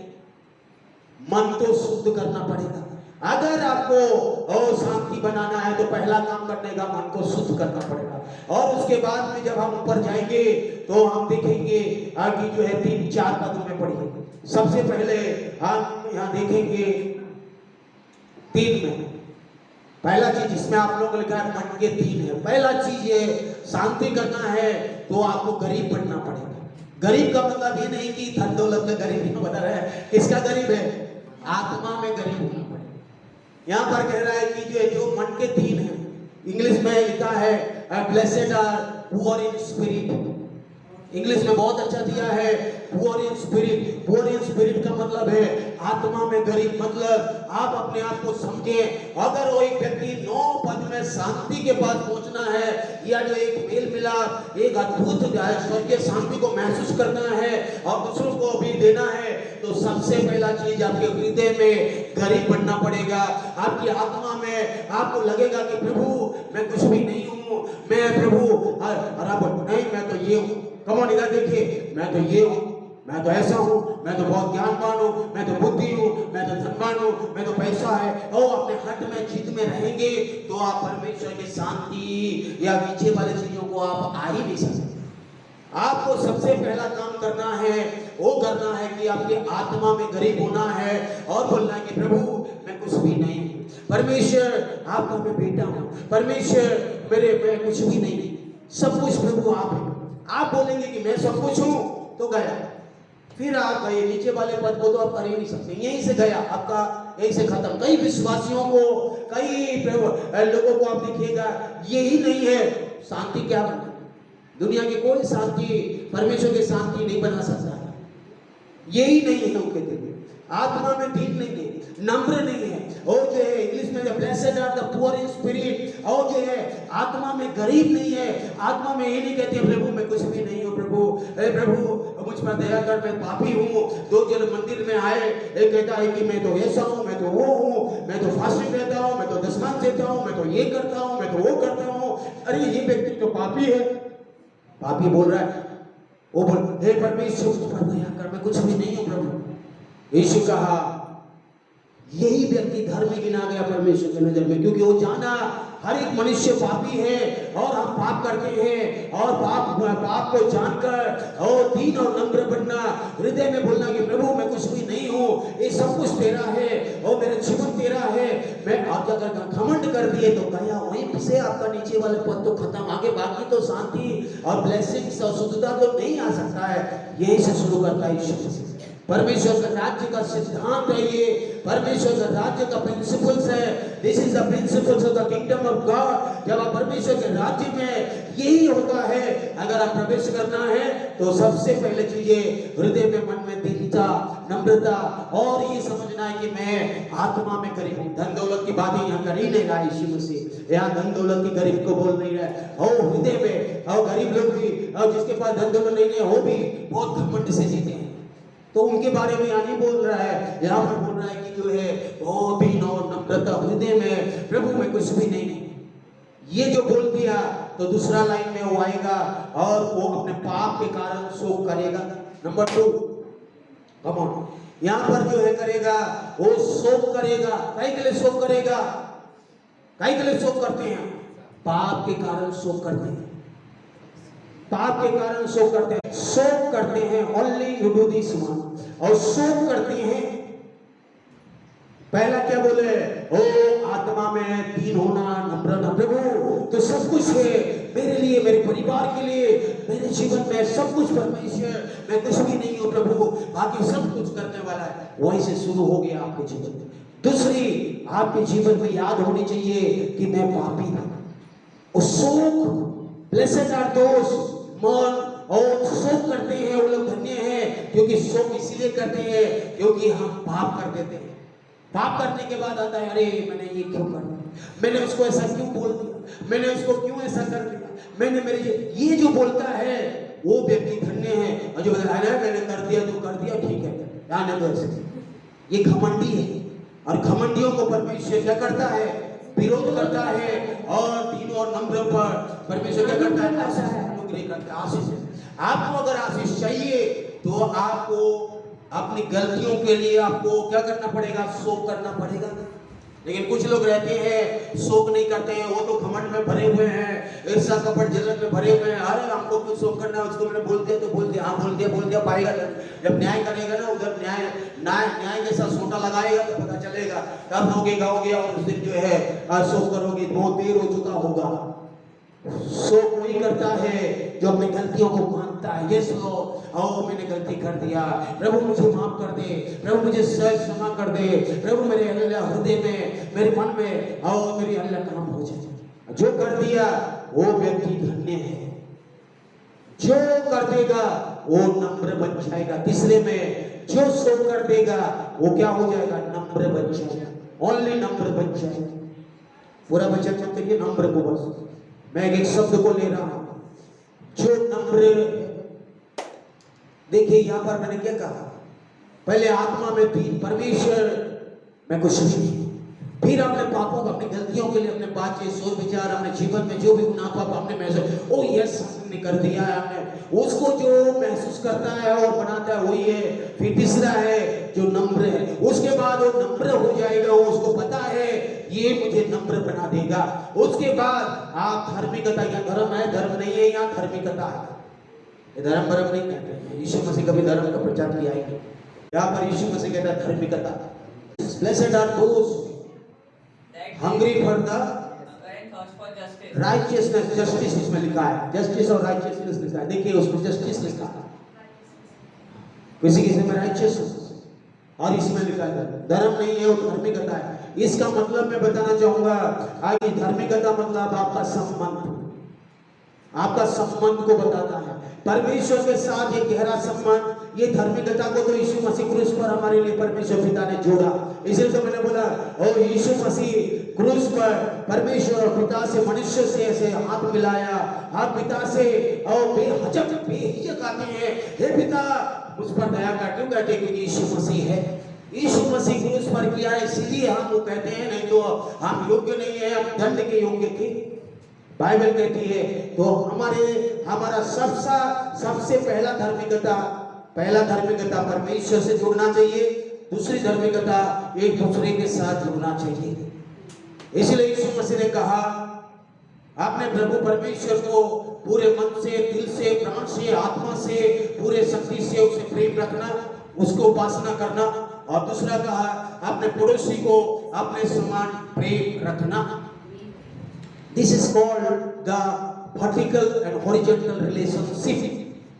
मन तो शुद्ध करना पड़ेगा। अगर आपको शांति बनाना है तो पहला काम करने का मन को शुद्ध करना पड़ेगा। और उसके बाद में जब हम ऊपर जाएंगे तो हम देखेंगे आगे जो है 3-4 पदों में पढ़िए। सबसे पहले हम यहाँ देखेंगे 3 में पहला चीज इसमें आप लोगों को लिखा है मन के 3 है। पहला चीज ये शांति करना है तो आपको गरीब बनना पड़ेगा। गरीब का मतलब ये नहीं कि धन दौलत में गरीब नहीं बता रहा है, किसका गरीब है? आत्मा में गरीब होना पड़ेगा। यहाँ पर कह रहा है कि जो मन के 3 है, इंग्लिश में लिखा है blessed are poor in spirit. English में बहुत अच्छा दिया है, poor in spirit. Poor in spirit का मतलब है आत्मा में गरीब। मतलब आप अपने आप को समझें, अगर वो एक व्यक्ति 9 पद में शांति के पास पहुंचना है, या जो एक मेल मिला, एक अद्भुत स्वर्गीय शांति को महसूस करना है और दूसरों को भी देना है, तो सबसे पहला चीज आपके हृदय में गरीब बनना पड़ेगा। आपकी आत्मा में आपको लगेगा कि प्रभु मैं कुछ भी नहीं हूँ, मैं प्रभु, और आप नहीं, मैं तो ये हूँ। कमोन, इधर देखिए, मैं तो ये हूँ, मैं तो ऐसा हूँ, मैं तो बहुत ज्ञानवान हूँ, मैं तो बुद्धि हूँ, मैं तो धनवान हूँ, मैं तो पैसा है। और अपने हट में जीत में रहेंगे तो आप परमेश्वर की शांति या पीछे वाले चीजों को आप आ ही नहीं सकते। आपको सबसे पहला काम करना है, वो करना है कि आपके आत्मा में गरीब होना है और बोलना है कि प्रभु मैं कुछ भी नहीं हूँ, परमेश्वर आपका मैं बेटा हूँ, परमेश्वर मैं कुछ भी नहीं, सब कुछ प्रभु आप है। आप बोलेंगे कि मैं सब कुछ हूँ तो गया, फिर आप गए नीचे वाले पद को तो आप कर ही नहीं सकते, यहीं से गया आपका, यहीं से खत्म। कई विश्वासियों को, कई लोगों को आप देखिएगा यही नहीं है शांति। क्या बना? दुनिया की कोई शांति परमेश्वर की शांति नहीं बना सकता है, यही नहीं है उनके दिल में। आत्मा में दीन नहीं है, नम्र नहीं है, और जो है इंग्लिश में blessed are the poor in spirit, और जो है आत्मा में गरीब नहीं है। आत्मा में ये नहीं कहते प्रभु मैं कुछ भी नहीं हूँ, प्रभु प्रभु मुझ पर दया कर, मैं पापी हूँ। 2 जन मंदिर में आए, एक कहता है कि मैं तो ऐसा हूँ, मैं तो वो हूँ, मैं तो फास्टिंग रहता हूँ, मैं तो दशमांश देता हूँ, मैं तो ये करता हूँ, मैं तो वो करता हूँ। अरे ये व्यक्ति तो पापी है, पापी बोल रहा है। वो बोल हे परमेश्वर मुझ पर दया कर, मैं कुछ भी नहीं हूँ प्रभु। यीशु कहा यही व्यक्ति धर्मी गिना गया परमेश्वर की नजर में, क्योंकि वो जाना हर एक मनुष्य पापी है और हम पाप करते हैं, और पाप को जानकर और दीन और नम्र बनना, हृदय में बोलना कि प्रभु मैं कुछ भी नहीं हूँ, ये सब कुछ तेरा है और मेरा जीवन तेरा है। मैं आप अगर घमंड कर दिए तो गया वहीं से आपका नीचे वाले पद तो खत्म, आगे बाकी तो शांति और ब्लेसिंग्स और शुद्धता तो नहीं आ सकता है। यही से शुरू करता है यीशु मसीह। परमेश्वर का राज्य का सिद्धांत है ये, परमेश्वर का राज्य का प्रिंसिपल्स है। This is the principles of the kingdom of God. जब आप परमेश्वर के राज्य में यही होता है, अगर आप प्रवेश करना है तो सबसे पहले चीजें हृदय में, मन में दीनता, नम्रता और ये समझना है कि मैं आत्मा में गरीब हूं। धन दौलत की बातें यहाँ कर ही नहीं रहा यीशु मसीह, यहाँ धन दौलत की गरीब को बोल नहीं रहा। और हृदय में और गरीब लोग भी, और जिसके पास धन दौलत नहीं है वो भी बहुत घमंड से जीते हैं, तो उनके बारे में यहाँ नहीं बोल रहा है। यहाँ पर बोल रहा है कि जो है वो दीन और नम्रता हृदय में, प्रभु में कुछ भी नहीं। ये जो बोल दिया तो दूसरा लाइन में वो आएगा और वो अपने पाप के कारण शोक करेगा। नंबर 2, कम ऑन, यहाँ पर जो है करेगा वो शोक करेगा। कई के लिए शोक करेगा? कई के लिए शोक करते हैं? पाप के कारण शोक करते हैं, पाप के कारण शोक करते हैं, शोक करते हैं। Only you do this one. और शोक करते हैं, पहला क्या बोले? ओ आत्मा में दीन होना, नम्र होना। प्रभु तो सब कुछ है मेरे लिए, मेरे परिवार के लिए, मेरे जीवन में सब कुछ परमेश्वर, मैं कुछ भी नहीं हूँ प्रभु, बाकी सब कुछ करने वाला है। वहीं से शुरू हो गया आपके जीवन में। दूसरी, आपके जीवन में याद होनी चाहिए कि मैं पापी हूं। शोक, ब्लेसेड आर दोस मन और शोक करते हैं वो लोग धन्य हैं, क्योंकि शोक इसीलिए करते हैं क्योंकि हम पाप कर देते हैं। पाप करने के बाद आता है, अरे मैंने ये क्यों कर दिया, मैंने उसको ऐसा क्यों बोल दिया, मैंने उसको क्यों ऐसा कर दिया, मैंने मेरे ये जो बोलता है वो व्यक्ति धन्य है। और जो मैंने कर दिया तो कर दिया, ठीक है, आने दो ऐसे। ये घमंडी है, और घमंडियों को परमेश्वर क्या करता है? विरोध करता है। और दीन और नम्र पर परमेश्वर क्या करता है? आशीष। आपको अगर आशीष चाहिए तो आपको अपनी गलतियों के लिए आपको क्या करना पड़ेगा? शोक करना पड़ेगा। लेकिन कुछ लोग रहते हैं शोक नहीं करते हैं, वो तो घमंड में भरे हुए हैं, ईर्ष्या कपट जलन में भरे हुए हैं। अरे हमको क्यों शोक करना है, उसको मैंने बोल दिया तो बोल दिया, हाँ बोल दिया पाएगा। जब न्याय करेगा ना, उधर न्याय जैसा सोटा लगाएगा तो पता चलेगा, तब रोगे और उस दिन जो है शोक करोगे, बहुत देर हो चुका होगा। शोक वही करता है जो अपनी गलतियों को मानता है। यस लॉर्ड, ओ मैंने गलती कर दिया, प्रभु मुझे माफ कर दे, प्रभु मुझे सहज क्षमा कर दे, प्रभु मेरे हृदय में, मेरे मन में और मेरी अल्लाह काम हो जाए। जो कर दिया वो व्यक्ति धन्य है, जो कर देगा वो नम्र बन जाएगा। तीसरे में, जो शोक कर देगा वो क्या हो जाएगा? नम्र बन जाएगा। ओनली नम्र बन जाएगा। पूरा वचन मत करिए, नम्र को बस मैं एक शब्द को ले रहा हूं, जो नम्र। देखिए यहां पर मैंने क्या कहा? पहले आत्मा में दीन, परमेश्वर मैं कुछ नहीं, फिर अपने पापों को, अपनी गलतियों के लिए, अपने बातचीत, सोच विचार, अपने जीवन में जो भी गुनाह पाप हमने महसूस, ओ यस हमने कर दिया है, हमने उसको जो महसूस करता है और बनाता है वही है। फिर तीसरा है जो नम्र है, उसके बाद वो नम्र हो जाएगा, वो उसको पता है ये मुझे नम्र बना देगा। उसके बाद आप धार्मिकता, या धर्म है, धर्म नहीं है, यहाँ धार्मिकता है। धर्म भरम नहीं कहते हैं, यीशु मसीह कभी धर्म का प्रचार किया है? यहाँ पर यीशु मसीह कहता है धार्मिकता। Blessed are those hungry for the righteousness, justice इसमें लिखा है, justice और righteousness लिखा है। देखिए उसमें justice लिखा है, किसी में righteousness, और इसमें लिखा है धर्म नहीं है, वो धार्मिकता है। इसका मतलब मैं बताना चाहूंगा, आगे धार्मिकता मतलब आपका संबंध, आपका संबंध को बताता है परमेश्वर के साथ, ये गहरा संबंध। ये धार्मिकता को तो यीशु मसीह क्रूस पर हमारे लिए परमेश्वर पिता ने जोड़ा। इसलिए तो मैंने बोला, और यीशु मसीह क्रूस पर परमेश्वर और पिता से, मनुष्य से ऐसे हाथ मिलाया, हाथ पिता से, और बेहिचक आते हैं, हे पिता मुझ पर दया कर। क्यों कहते हैं? क्योंकि यीशु मसीह है, यीशु मसीह क्रूस पर किया है, इसीलिए हम वो कहते हैं, नहीं तो हम योग्य नहीं है, हम दंड के योग्य थे। बाइबल कहती है तो हमारा सबसे पहला धार्मिकता परमेश्वर से जुड़ना चाहिए, दूसरी धार्मिकता एक दूसरे के साथ जुड़ना चाहिए। इसलिए यीशु मसीह ने कहा, आपने प्रभु परमेश्वर को पूरे मन से, दिल से, प्राण से, आत्मा से, पूरे शक्ति से उसे प्रेम रखना, उसको उपासना करना। और दूसरा कहा, अपने पड़ोसी को अपने समान प्रेम रखना। This is called the vertical and horizontal relationship.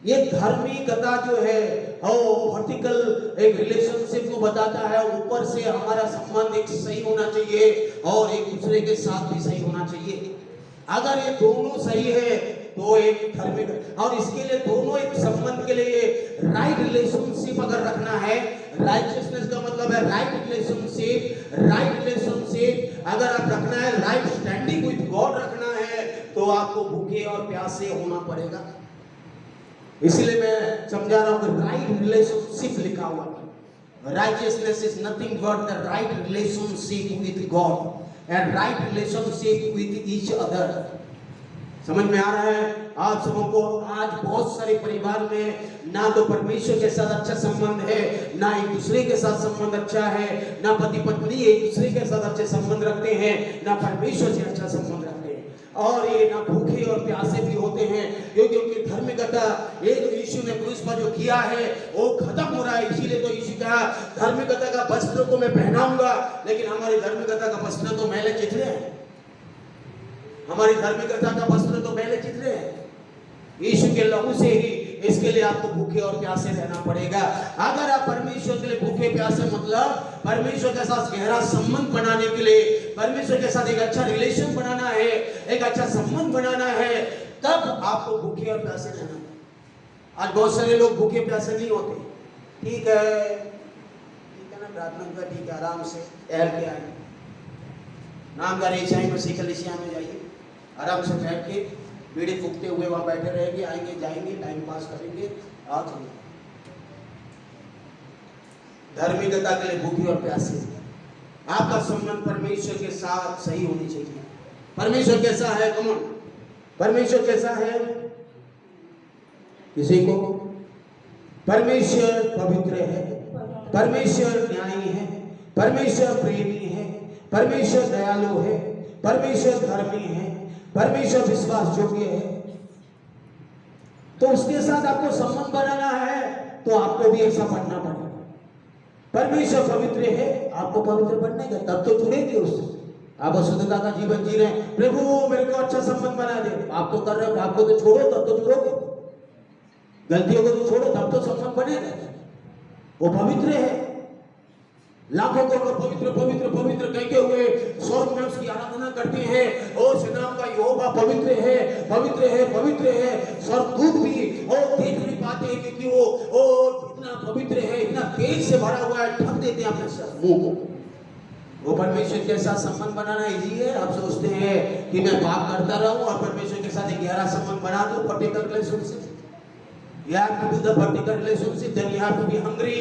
ये धार्मिकता जो है वर्टिकल एक रिलेशनशिप को बताता है। ऊपर से हमारा संबंध एक सही होना चाहिए और एक दूसरे के साथ भी सही होना चाहिए। अगर ये दोनों सही है तो एक धार्मिक, और इसके लिए दोनों एक संबंध के लिए राइट रिलेशनशिप अगर रखना है, राइटियसनेस का मतलब है राइट रिलेशनशिप। राइट रिलेशनशिप अगर आप रखना है, राइट स्टैंडिंग विद गॉड रखना है, तो आपको भूखे और प्यासे होना पड़ेगा। इसलिए मैं समझा रहा हूं कि राइट रिलेशनशिप लिखा हुआ है। Righteousness is nothing but the right relationship with God and right relationship with each other. समझ में आ रहा है आप सबों को? आज बहुत सारे परिवार में ना तो परमेश्वर के साथ अच्छा संबंध है, ना एक दूसरे के साथ संबंध अच्छा है, ना पति पत्नी एक दूसरे के साथ अच्छे संबंध रखते हैं, ना परमेश्वर से अच्छा संबंध रखते हैं, और ये ना भूखे और प्यासे भी होते हैं, क्योंकि उनकी धार्मिकता एक यीशु ने क्रूस पर जो किया है वो खत्म हो रहा है। इसीलिए तो यीशु कहा, धार्मिकता का वस्त्र को मैं पहनाऊंगा, लेकिन हमारी धार्मिकता का वस्त्र तो मैले चिथड़े हैं। हमारी धार्मिकता का वस्त्र तो मैले चिथड़े हैं। यीशु के लहू से ही इसके लिए आपको भूखे और प्यासे रहना पड़ेगा। अगर आप परमेश्वर के लिए भूखे प्यासे, मतलब परमेश्वर के साथ गहरा संबंध बनाने के लिए, परमेश्वर के साथ एक अच्छा रिलेशन बनाना है, एक अच्छा संबंध बनाना है, तब आपको भूखे और प्यासे रहना। आज बहुत सारे लोग भूखे प्यासे नहीं होते। ठीक है ना, प्रार्थना कर, ठीक है, आराम से टहल के आए, नामदार ईसाई मसीह कलीसिया में जाइए, आराम से बैठ के बीड़ी फूकते हुए वहां बैठे रहेंगे, आएंगे जाएंगे, टाइम पास करेंगे। आज धार्मिकता के लिए भूखे और प्यासे। आपका संबंध परमेश्वर के साथ सही होनी चाहिए। परमेश्वर कैसा है? कमन, परमेश्वर कैसा है? किसी को? परमेश्वर पवित्र है, परमेश्वर न्यायी है, परमेश्वर प्रेमी है, परमेश्वर दयालु है, परमेश्वर धर्मी है, परमेश्वर विश्वास योग्य है। तो उसके साथ आपको संबंध बनाना है तो आपको भी ऐसा बनना पड़ेगा। परमेश्वर पवित्र है, आपको पवित्र बनने का, तब तो जुड़ेंगे उससे। आप अशुद्धता का जीवन जी रहे हैं, प्रभु मेरे को अच्छा संबंध बना दे, आप तो कर रहे हो, आपको तो छोड़ो तब तो जुड़ोगे, गलतियों को तो छोड़ो तब तो संबंध बनेगा। वो पवित्र है, लाखों को लोग पवित्र पवित्र पवित्र कहते हुए स्वर्ग में उसकी आराधना करते हैं। और सेनाओं का यहोवा पवित्र है, पवित्र है, पवित्र है। स्वर्गदूत भी वो देख नहीं पाते हैं, क्योंकि वो इतना पवित्र है, इतना तेज से भरा हुआ है, ढक देते हैं अपने मुंह को। वो परमेश्वर के साथ संबंध बनाना इजी है। आप सोचते हैं कि मैं पाप करता रहूं और परमेश्वर के साथ एक गहरा संबंध बना दूं, vertical relationship. You have to do the vertical relationship, then you have to be hungry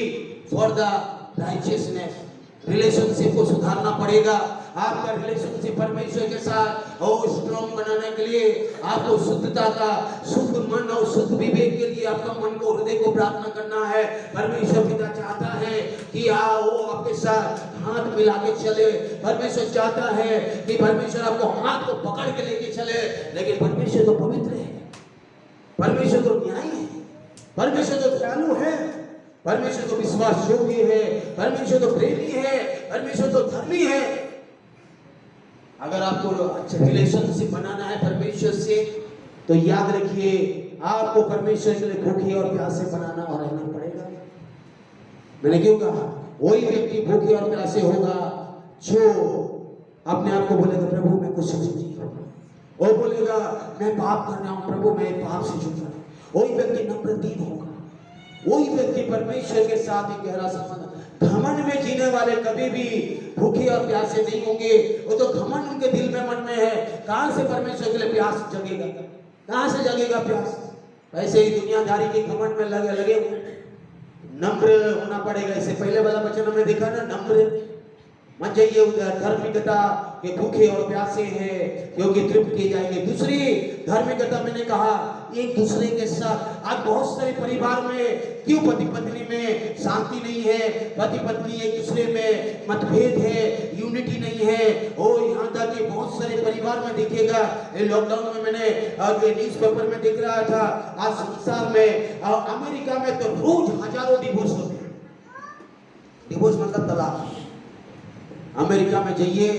for the righteousness। Relationship को सुधारना पड़ेगा। आपका रिलेशनशिप परमेश्वर के साथ और स्ट्रॉन्ग बनाने के लिए आपको शुद्धता का, शुद्ध मन और शुद्ध विवेक के लिए आपका मन को, हृदय को प्रार्थना करना है। परमेश्वर पिता चाहता है कि वो आपके साथ हाथ मिला के चले। परमेश्वर चाहता है कि परमेश्वर आपको हाथ को पकड़ के लेके चले। लेकिन परमेश्वर तो पवित्र है, परमेश्वर तो न्यायी है, परमेश्वर तो दयालु है, परमेश्वर तो विश्वास योग्य है, परमेश्वर तो प्रेमी है, परमेश्वर तो धर्मी है। अगर आपको अच्छा रिलेशनशिप बनाना है परमेश्वर से, तो याद रखिए आपको परमेश्वर के लिए भूखे और प्यासे बनाना और रहना पड़ेगा। मैंने क्यों कहा? वही व्यक्ति भूखे और प्यासे होगा जो अपने आप को बोलेगा प्रभु मैं कुछ नहीं हूं, वो बोलेगा मैं पाप कर रहा हूं, प्रभु मैं पाप से छूट रहा हूं। वही व्यक्ति नम्रदीन होगा, वही व्यक्ति परमेश्वर के साथ एक गहरा संबंध। घमंड में जीने वाले कभी भी भूखे और प्यासे नहीं होंगे। वो तो घमंड उनके दिल में, मन में है। कहां से परमेश्वर के लिए प्यास जगेगा? कहां से जगेगा प्यास? ऐसे ही दुनियादारी के घमंड में लगे हुए। नम्र होना पड़ेगा। इससे पहले वाला वचन हमने देखा ना, नम्र मत जाइए उधर। धार्मिकता के भूखे और प्यासे हैं क्योंकि तृप्त किए जाएंगे। दूसरी धार्मिकता मैंने कहा एक दूसरे के साथ। आज बहुत सारे परिवार में क्यों पति पत्नी में शांति नहीं है, पति पत्नी एक दूसरे में मतभेद है, यूनिटी नहीं है। और यहाँ तक कि बहुत सारे परिवार में देखिएगा, लॉकडाउन में मैंने न्यूज़पेपर में देख रहा था, आज संसार में अमेरिका में तो रोज हजारों डिवोर्स होते हैं। डिवोर्स मतलब तलाक। अमेरिका में जाइए,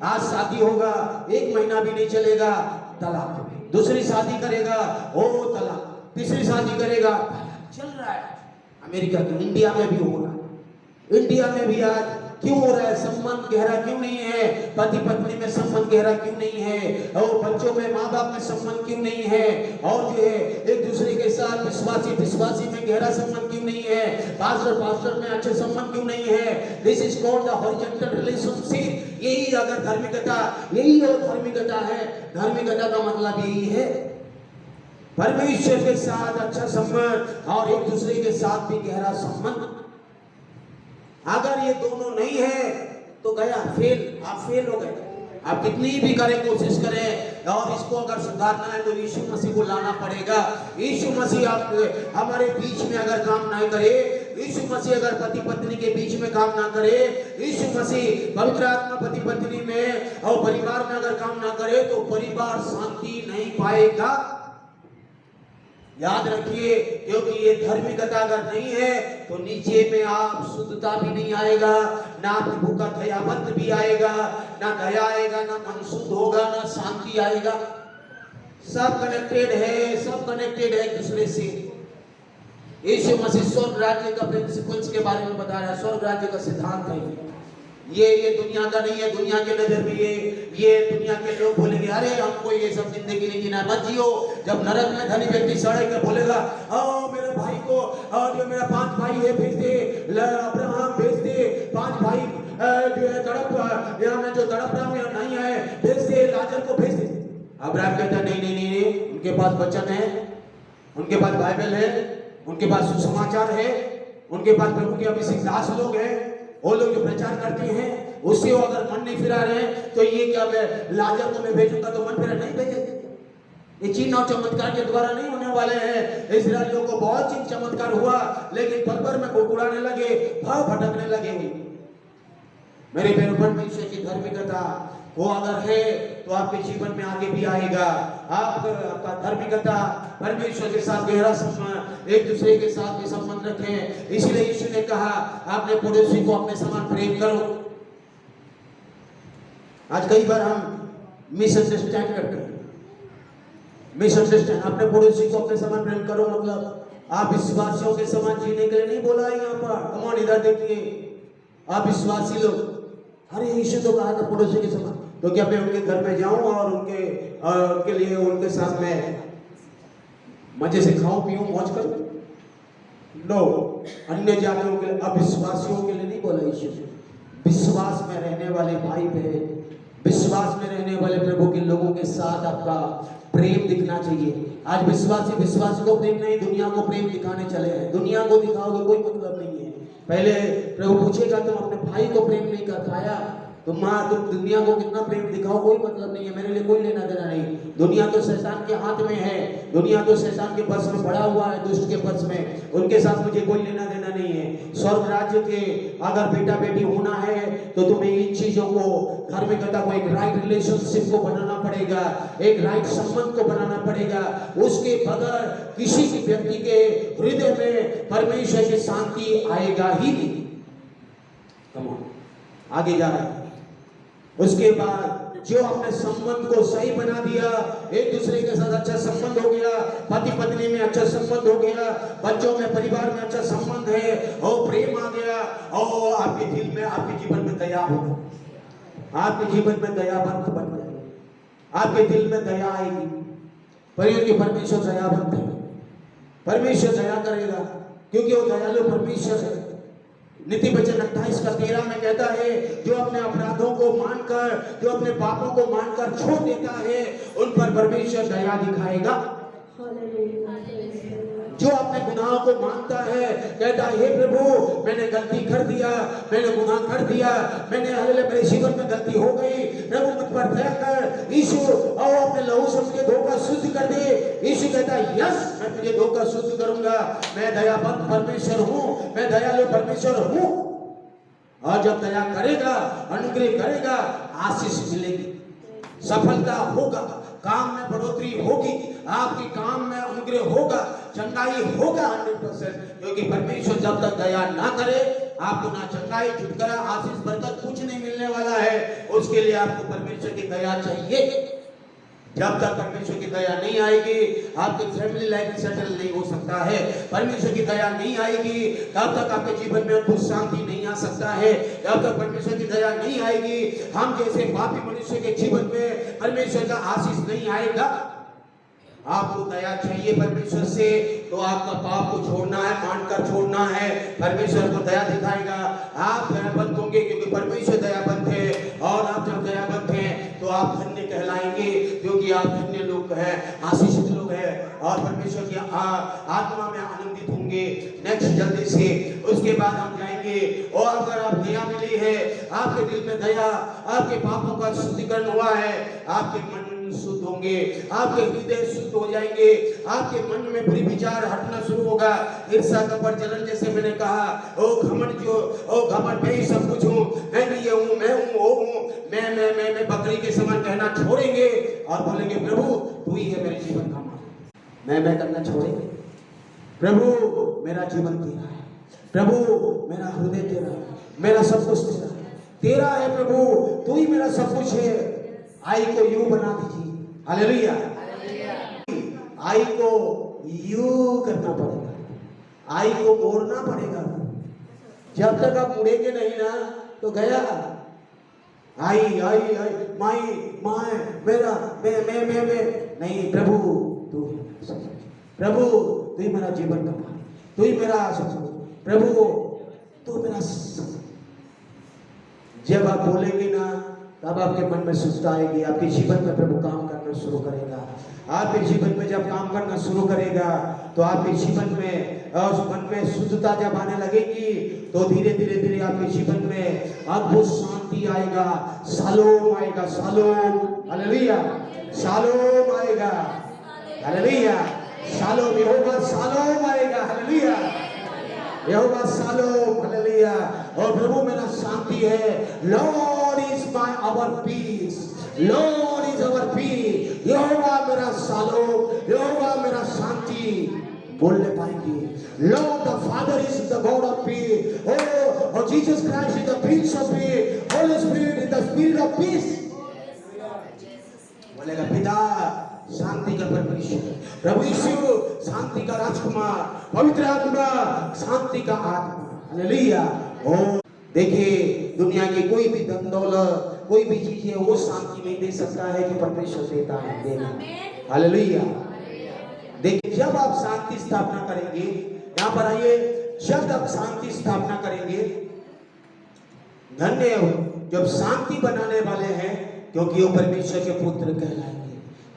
आज शादी होगा, 1 महीना भी नहीं चलेगा तलाक, दूसरी शादी करेगा ओ तलाक, तीसरी शादी करेगा, चल रहा है अमेरिका के। इंडिया में भी हो रहा है। इंडिया में भी आज क्यों हो रहा है? संबंध गहरा क्यों नहीं है? पति पत्नी में संबंध गहरा क्यों नहीं है? और बच्चों में माँ बाप में संबंध क्यों नहीं है? और जो है एक दूसरे के साथ विश्वासी में गहरा संबंध क्यों नहीं है? पास्टर में अच्छे संबंध क्यों नहीं है? This is called the horizontal relationship. यही अगर धार्मिकता है। धार्मिकता का मतलब यही है, परमेश्वर के साथ अच्छा संबंध और एक दूसरे के साथ भी गहरा संबंध। अगर ये दोनों नहीं है तो गया फेल, आप फेल हो गए। आप कितनी भी करें, कोशिश करें, और इसको अगर सुधारना है तो यीशु मसीह को लाना पड़ेगा। यीशु मसीह आप हमारे बीच में अगर काम नहीं करे, यीशु मसीह अगर पति पत्नी के बीच में काम ना करे, यीशु मसीह पवित्र आत्मा पति पत्नी में और परिवार में अगर काम ना करे तो परिवार शांति नहीं पाएगा। याद रखिए, क्योंकि ये धार्मिकता अगर नहीं है तो नीचे में आप शुद्धता भी नहीं आएगा, ना प्रभु का दयावंत भी आएगा, ना दया आएगा, ना मन शुद्ध होगा, ना शांति आएगा। सब कनेक्टेड है एक दूसरे से। यीशु मसीह स्वर्ग राज्य का प्रिंसिपल्स के बारे में बता रहा है। स्वर्ग राज्य का सिद्धांत है ये दुनिया का नहीं है। दुनिया के नजर में ये दुनिया के लोग बोलेंगे, अरे हमको ये सब जिंदगी नहीं जीना, मत जियो। जब नरक में धनी व्यक्ति सड़क पे बोलेगा, मेरे भाई को, और जो मेरा 5 भाई है भेज दे, अब्राहम भेज दे, 5 भाई जो है तड़प, यहाँ में जो तड़प रहा हूँ यहाँ नहीं है, भेज दे, लाजर को भेज दे। अब्राहम कहता नहीं, उनके पास वचन है, उनके पास बाइबल है, उनके पास सुसमाचार है, उनके पास प्रभु के अभिषेक दास लोग हैं, वो लोग जो प्रचार करते हैं, उससे वो अगर मन नहीं फिरा रहे हैं तो ये क्या, मैं लाजर को मैं भेजूंगा तो मन फिरा नहीं भेजेंगे। ये चिन्ह और चमत्कार के द्वारा नहीं होने वाले हैं। इस्राएलियों को बहुत चिन्ह चमत्कार हुआ, लेकिन पल में कुड़कुड़ाने लगे, भाव भटकने लगे। मेरे प्यारे परमेश्वर की धार्मिकता वो अगर है तो आपके जीवन में आगे भी आएगा। आपका धार्मिकता परमेश्वर के साथ गहरा संबंध, एक दूसरे के साथ भी संबंध रखें। इसलिए यीशु ने कहा, आपने पड़ोसी को अपने समान प्रेम करो। आज कई बार हम मिसअंडरस्टैंड करते हैं। मिसअंडरस्टैंड, अपने पड़ोसी को अपने समान प्रेम करो मतलब आप विश्वासियों के समान जीने के लिए नहीं बोला है यहाँ पर। कमॉन, इधर देखिए, आप विश्वासी लोग, अरे यीशु तो कहा था पड़ोसी के समान, तो क्या मैं उनके घर में जाऊं और उनके लिए उनके साथ में मजे से खाऊं पीऊं मौज करूं? नो, अन्य जातियों के लिए, अविश्वासियों के लिए नहीं बोला यीशु। विश्वास में रहने वाले भाई बहन, विश्वास में रहने वाले प्रभु के लोगों के साथ आपका प्रेम दिखना चाहिए। आज विश्वासी को प्रेम नहीं, दुनिया को प्रेम दिखाने चले हैं। दुनिया को दिखाओगे कोई मतलब नहीं है। पहले प्रभु पूछेगा, तुम अपने भाई को प्रेम नहीं कर पाया, तुम दुनिया को कितना प्रेम दिखाओ, कोई मतलब नहीं है, मेरे लिए कोई लेना देना नहीं। दुनिया तो शैतान के हाथ में है, दुनिया तो शैतान के पर्स में पड़ा हुआ है, दुष्ट के पर्स में, उनके साथ मुझे कोई लेना देना नहीं है। स्वर्ग राज्य के अगर बेटा बेटी होना है तो तुम्हें इन चीजों को, धार्मिकता को, एक राइट रिलेशनशिप को बनाना पड़ेगा, एक राइट संबंध को बनाना पड़ेगा। उसके बगैर किसी भी व्यक्ति के हृदय में परमेश्वर की शांति आएगा ही नहीं। आगे जा रहा है। उसके बाद जो अपने संबंध को सही बना दिया, एक दूसरे के साथ अच्छा संबंध हो गया, पति पत्नी में अच्छा संबंध हो गया, बच्चों में, परिवार में अच्छा संबंध है, और प्रेम आ गया, और आपके दिल में, आपके जीवन में दया होगा, आपके जीवन में दयावंत बन जाएगा, आपके दिल में दया आएगी। क्योंकि परमेश्वर दयावंत है, परमेश्वर दया करेगा, क्योंकि वो दयालु परमेश्वर है। नीति वचन 28:13 में कहता है, जो अपने अपराधों को मानकर, जो अपने पापों को मानकर छोड़ देता है, उन पर परमेश्वर दया दिखाएगा। जो अपने गुनाहों को मानता है, कहता है, हे प्रभु मैंने गलती कर दिया, मैंने गुनाह कर दिया, मेरे जीवन में गलती हो गई, प्रभु मुझ पर दया कर। यीशु और अपने लहू से मुझे धोकर शुद्ध कर दे। यीशु कहता कहता है यस मैं तुझे धोकर शुद्ध करूंगा, मैं दयाबंद परमेश्वर हूं, मैं दयालु परमेश्वर हूं। और जब दया करेगा, अनुग्रह करेगा, आशीष मिलेगी, सफलता होगा, काम में बढ़ोतरी होगी, आपके काम में अनुग्रह होगा, चंगाई होगा 100%। क्योंकि परमेश्वर जब तक दया ना करे आपको ना चंगाई, छुटकारा, आशीष, बरकत कुछ नहीं मिलने वाला है। उसके लिए आपको परमेश्वर की दया चाहिए। जब तक परमेश्वर की दया नहीं आएगी आपकी फैमिली लाइफ सेटल नहीं हो सकता है। परमेश्वर की दया नहीं आएगी तब तक आपके जीवन में कुछ शांति नहीं आ सकता है। जब तक परमेश्वर की दया नहीं आएगी, हम जैसे पापी मनुष्य के जीवन में परमेश्वर का आशीष नहीं आएगा। आपको दया चाहिए परमेश्वर से, तो आपका पाप को छोड़ना है, मानकर छोड़ना है, परमेश्वर को दया दिखाएगा। आप दयाबंद होंगे क्योंकि परमेश्वर दयाबंद है, और आप जब दयाबंद हैं तो आप धन्य कहलाएंगे, क्योंकि आप धन्य लोग हैं, आशीषित लोग हैं, और परमेश्वर की आत्मा में आनंदित होंगे। नेक्स्ट जल्दी से उसके बाद हम जाएंगे। और अगर आप दया मिली है, आपके दिल में दया, आपके पापों का शुद्धिकरण हुआ है, आपके मन शुद्ध होंगे, आपके हृदय शुद्ध हो जाएंगे, आपके मन में बुरी विचार हटना शुरू होगा। ईर्ष्या, कपट, जलन, जैसे मैंने कहा, ओ घमंड मैं ही सब कुछ हूँ, मैं भी ये हूँ, मैं हूँ, वो हूँ, मैं बकरी के समान कहना छोड़ेंगे और बोलेंगे प्रभु तू ही है मेरे जीवन का मालिक। मैं करना छोड़ेंगे, प्रभु मेरा जीवन तेरा है, प्रभु मेरा हृदय तेरा है, मेरा सब कुछ तेरा है, प्रभु तू ही मेरा सब कुछ है। आई को यू बना दीजिए, हालेलुया। आई को यू करना पड़ेगा, आई को मोड़ना पड़ेगा। जब तक आप मुड़ेंगे नहीं ना तो गया। आई आई आई माई माए मेरा मैं नहीं, प्रभु तू, प्रभु तू ही मेरा जीवन का मालिक, तू ही मेरा सब, प्रभु तू मेरा सब। जब आप बोलेंगे ना तब आपके मन में सुस्ता आएगी, आपके जीवन में प्रभु काम करना शुरू करेगा। आपके जीवन में जब काम करना शुरू करेगा तो आपके जीवन में उस मन में शुद्धता जब आने लगेगी तो धीरे धीरे धीरे आपके जीवन में अद्भुत शांति आएगा, शालोम आएगा, शालोम, हालेलुया, शालोम आएगा, हालेलुया, शालोम, यहोवा शालोम आएगा, हालेलुया, यहोवा शालोम, हालेलुया। और प्रभु मेरा शांति है, Lord is my our peace, Lord is our peace, Yahowa मेरा शालोम, यहोवा मेरा शांति बोलने पाएंगे। Lord the Father is the God of peace, और Jesus Christ is the Prince of peace, Holy Spirit is the spirit of peace. बोलेगा पिता शांति का परमेश्वर, प्रभु यीशु शांति का राजकुमार, पवित्र आत्मा शांति का आत्मा, हालेलुया। ओ देखिए दुनिया की कोई भी धन दौलत, कोई भी चीज है वो शांति नहीं दे सकता है जो परमेश्वर देता है, देना, हालेलुया। देखिए जब आप शांति स्थापना करेंगे, यहाँ पर आइए, जब आप शांति स्थापना करेंगे, धन्य हो जब शांति बनाने वाले हैं, क्योंकि वो परमेश्वर के पुत्र कहलाएंगे।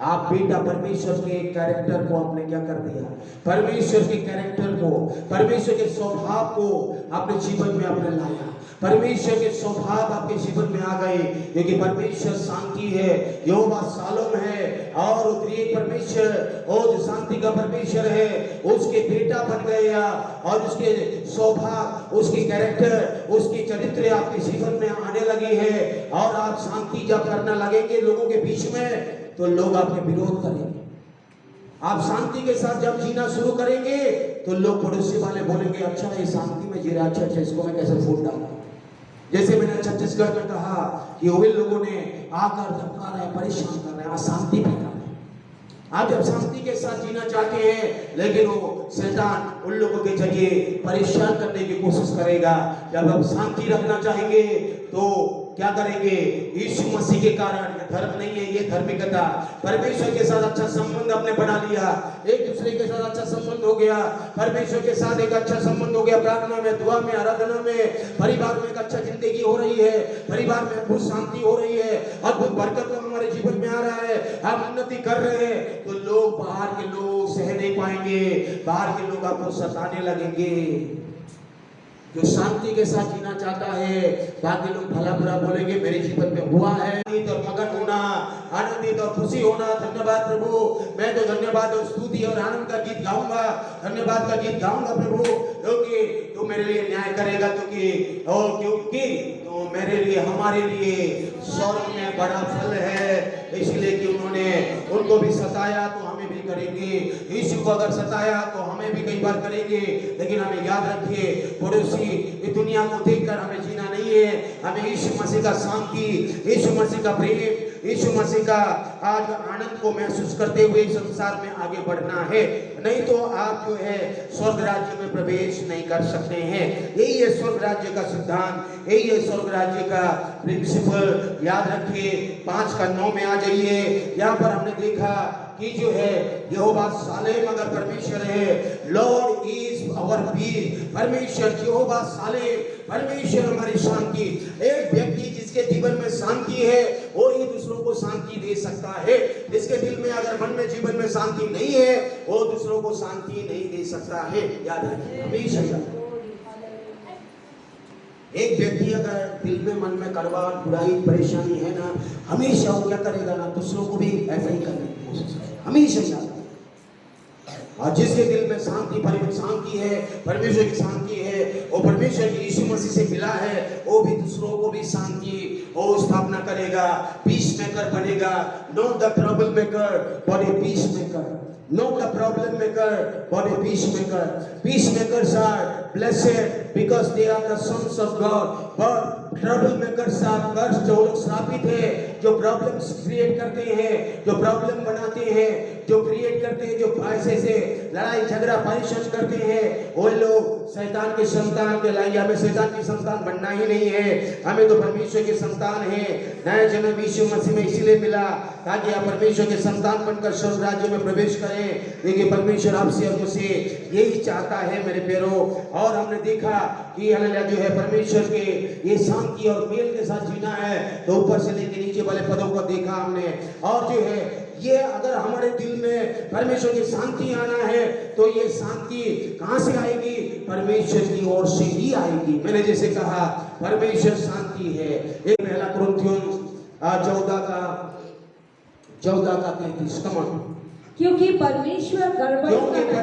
आप बेटा परमेश्वर के कैरेक्टर को आपने क्या कर दिया, परमेश्वर के कैरेक्टर को, परमेश्वर के स्वभाव को अपने जीवन में आपने लाया, परमेश्वर के स्वभाव आपके जीवन में आ गए, क्योंकि परमेश्वर शांति है, यहोवा शालोम है, और त्रिएक परमेश्वर और जो शांति का परमेश्वर है उसके बेटा बन गए, और उसके स्वभाव, उसके कैरेक्टर, उसकी चरित्र आपके जीवन में आने लगी है। और आप शांति जब करना लगेंगे लोगों के बीच में तो लोग आपके विरोध करेंगे। आप शांति के साथ जब जीना शुरू करेंगे तो लोग पड़ोसी वाले बोलेंगे अच्छा ये शांति में जी रहा, अच्छा इसको मैं कैसे फूट डालूं। जैसे मैंने छत्तीसगढ़ में कहा कि वो लोगों ने आकर धमका रहे, परेशान कर रहे हैं, शांति भी कर रहे हैं। आप जब शांति के साथ जीना चाहते हैं, लेकिन वो शैतान उन लोगों के जरिए परेशान करने की कोशिश करेगा। जब आप शांति रखना चाहेंगे तो क्या करेंगे, यीशु मसीह के कारण, धर्म नहीं है ये धार्मिकता, परमेश्वर के साथ अच्छा संबंध आपने बना लिया, एक दूसरे के साथ अच्छा संबंध हो गया, परमेश्वर के साथ एक अच्छा संबंध हो गया, प्रार्थना में, दुआ में, आराधना में, परिवार में एक अच्छा जिंदगी हो रही है, परिवार में अद्भुत शांति हो रही है, अद्भुत बरकत हमारे जीवन में आ रहा है, हम उन्नति कर रहे हैं, तो लोग, बाहर के लोग सह नहीं पाएंगे, बाहर के लोग आपको सताने लगेंगे। जो शांति के साथ जीना चाहता है, बाकी लोग भला बुरा बोलेंगे, मेरे जीवन में हुआ है, आनंदित और मगन होना, आनंदित और खुशी होना। धन्यवाद प्रभु, मैं तो धन्यवाद और स्तुति और आनंद का गीत गाऊंगा, धन्यवाद का गीत गाऊंगा प्रभु, क्योंकि तू मेरे लिए न्याय करेगा, क्योंकि तो मेरे लिए, हमारे लिए स्वर्ग में बड़ा फल है। इसलिए कि उन्होंने उनको भी सताया तो हमें भी करेंगे, यीशु को अगर सताया तो हमें भी कई बार करेंगे। लेकिन हमें याद रखिए पड़ोसी, इस दुनिया को देखकर हमें जीना नहीं है, हमें यीशु मसीह का शांति, यीशु मसीह का प्रेम, यीशु मसीह का आज आनंद को महसूस करते हुए संसार में आगे बढ़ना है। नहीं तो आप जो है स्वर्ग राज्य में प्रवेश नहीं कर सकते हैं। यही है स्वर्ग राज्य का सिद्धांत, यही है स्वर्ग राज्य का प्रिंसिपल। याद रखिए 5:9 में आ जाइए। यहाँ पर हमने देखा कि जो है यहोवा सालेम अगर परमेश्वर है, लॉर्ड इज आवर पीस, परमेश्वर यहोवा सालेम, परमेश्वर हमारी शांति। एक व्यक्ति जिसके जीवन में शांति है वो ही दूसरों को शांति दे सकता है। जिसके दिल में अगर मन में जीवन में शांति नहीं है वो दूसरों को शांति नहीं दे सकता है। याद रखिए हमेशा याद। एक व्यक्ति अगर दिल में मन में कड़वा बुराई परेशानी है ना, हमेशा वो क्या करेगा ना, दूसरों को भी ऐसा ही करने की कोशिश करेगा, हमेशा याद। और जिसके दिल में शांति है, परमेश्वर की शांति है, वो परमेश्वर की यीशु मसीह से मिला है, वो भी दूसरों को भी शांति वो स्थापना करेगा, पीस मेकर बनेगा। Not the trouble maker but a peace maker, not the problem maker but a peacemaker. Peacemakers are blessed because they are the sons of God, but troublemakers are cursed। जो लोग श्रापित है, जो problems create करते हैं, जो problem बनाते हैं, जो क्रिएट करते हैं, जो ऐसे से लड़ाई झगड़ा परेशान करते हैं, वो लोग शैतान के संतान के लाएंगे। हमें शैतान की संतान बनना ही नहीं है, हमें तो परमेश्वर के संतान है। नया जन्म यीशु मसीह में इसीलिए मिला ताकि आप परमेश्वर के संतान बनकर स्वर्ग राज्य में प्रवेश करें। देखिए परमेश्वर आपसे और मुझसे यही चाहता है मेरे प्यारों। और हमने देखा कि हालेलुया जो है परमेश्वर के ये शांति और मेल के साथ जीना है, तो ऊपर से लेकर नीचे वाले पदों को देखा हमने। और जो है ये अगर हमारे दिल में परमेश्वर की शांति आना है तो ये शांति कहां से आएगी? परमेश्वर की ओर से ही आएगी। मैंने जैसे कहा परमेश्वर शांति है। एक पहला कुरिन्थियों 14 का 33 कमन। क्योंकि परमेश्वर गड़बड़ी का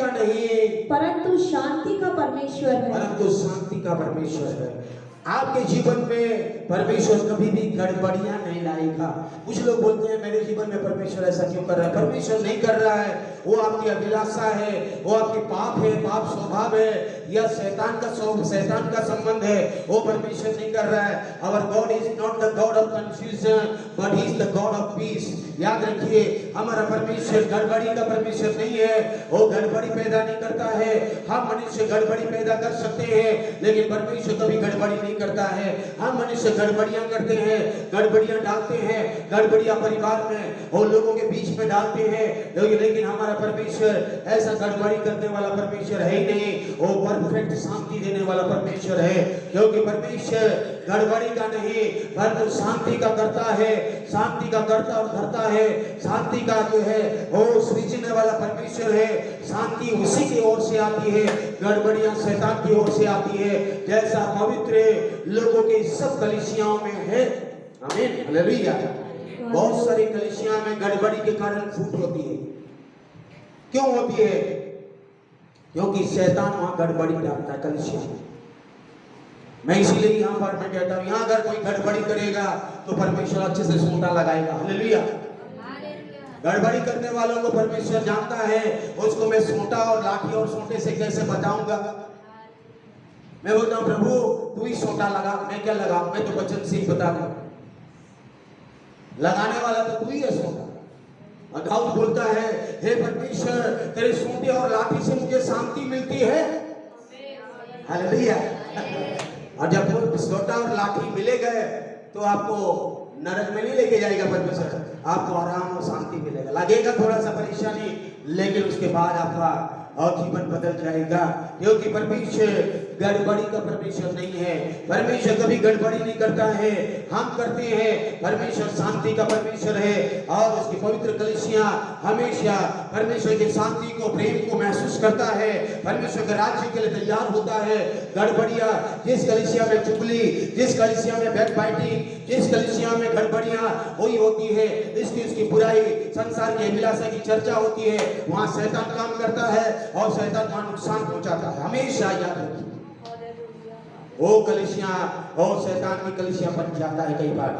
नहीं, परंतु शांति का परमेश्वर है। आपके जीवन में परमेश्वर कभी भी गड़बड़ियां नहीं लाएगा। कुछ लोग बोलते हैं मेरे जीवन में परमेश्वर ऐसा क्यों कर रहा है? परमेश्वर नहीं कर रहा है, वो आपकी अभिलाषा है, वो आपकी पाप है, पाप स्वभाव है, या शैतान का संबंध है, वो परमेश्वर नहीं कर रहा है। Our God is not the God of confusion, but He is the God of peace। याद रखिए हमारा परमेश्वर गड़बड़ी का परमेश्वर नहीं है, वो गड़बड़ी पैदा नहीं करता है। हम मनुष्य गड़बड़ी पैदा कर सकते हैं लेकिन परमेश्वर कभी गड़बड़ी नहीं करता है। हम मनुष्य गड़बड़ियां करते हैं, गड़बड़ियां डालते हैं, गड़बड़ियां परिवार में और लोगों के बीच में डालते हैं, लेकिन हमारा परमेश्वर ऐसा गड़बड़ी करने वाला परमेश्वर है ही नहीं। वो परफेक्ट शांति देने वाला परमेश्वर है, क्योंकि परमेश्वर गड़बड़ी का नहीं परंतु शांति का करता है, शांति का करता और धरता है। शांति का जो है वो सृजने वाला परमेश्वर है। शांति उसी की ओर से आती है, गड़बड़ियां शैतान की ओर से आती है, जैसा पवित्र लोगों के सब कलीसियाओं में है। आमीन हालेलुया। बहुत सारी कलीसियां में गड़बड़ी के कारण फूट होती है। क्यों होती है? क्योंकि शैतान वहां गड़बड़ी डालता है कलीसिया में। मैं इसीलिए यहाँ पर मैं कहता हूँ, यहाँ अगर कोई गड़बड़ी करेगा तो परमेश्वर अच्छे से सोटा लगाएगा। हालेलुया। गड़बड़ी करने वालों को परमेश्वर जानता है, उसको मैं सोटा और लाठी और सोटे से कैसे बचाऊंगा। मैं बोलता हूँ प्रभु तू ही सोटा लगा, मैं क्या लगा, मैं तो वचन से ही बता दूं। लगाने वाला तो तू ही है सोटा। और दाऊद बोलता है हे परमेश्वर तेरे सोटे और लाठी से मुझे शांति मिलती है। हालेलुया। और जब सोटा और लाठी मिले गए तो आपको नरक में नहीं लेके जाएगा परमेश्वर, आपको आराम और शांति मिलेगा। लगेगा थोड़ा सा परेशानी, लेकिन उसके बाद आपका और जीवन बदल जाएगा, क्योंकि परमेश्वर गड़बड़ी का परमेश्वर नहीं है। परमेश्वर कभी गड़बड़ी नहीं करता है, हम करते हैं। परमेश्वर शांति का परमेश्वर है और उसकी पवित्र कलीसिया हमेशा परमेश्वर की शांति को, प्रेम को महसूस करता है, परमेश्वर के राज्य के लिए तैयार होता है। गड़बड़ियां, जिस कलीसिया में चुगली, जिस कलीसिया में बैकबाइटिंग, जिस कलीसिया में गड़बड़ियां हुई होती है, इसकी बुराई, संसार की अभिलाषा की चर्चा होती है, वहां शैतान काम करता है और शैतान वहां नुकसान पहुंचाता है। हमेशा याद रखिए, वो कलीसिया और शैतान की कलीसिया बन जाता है। कई बार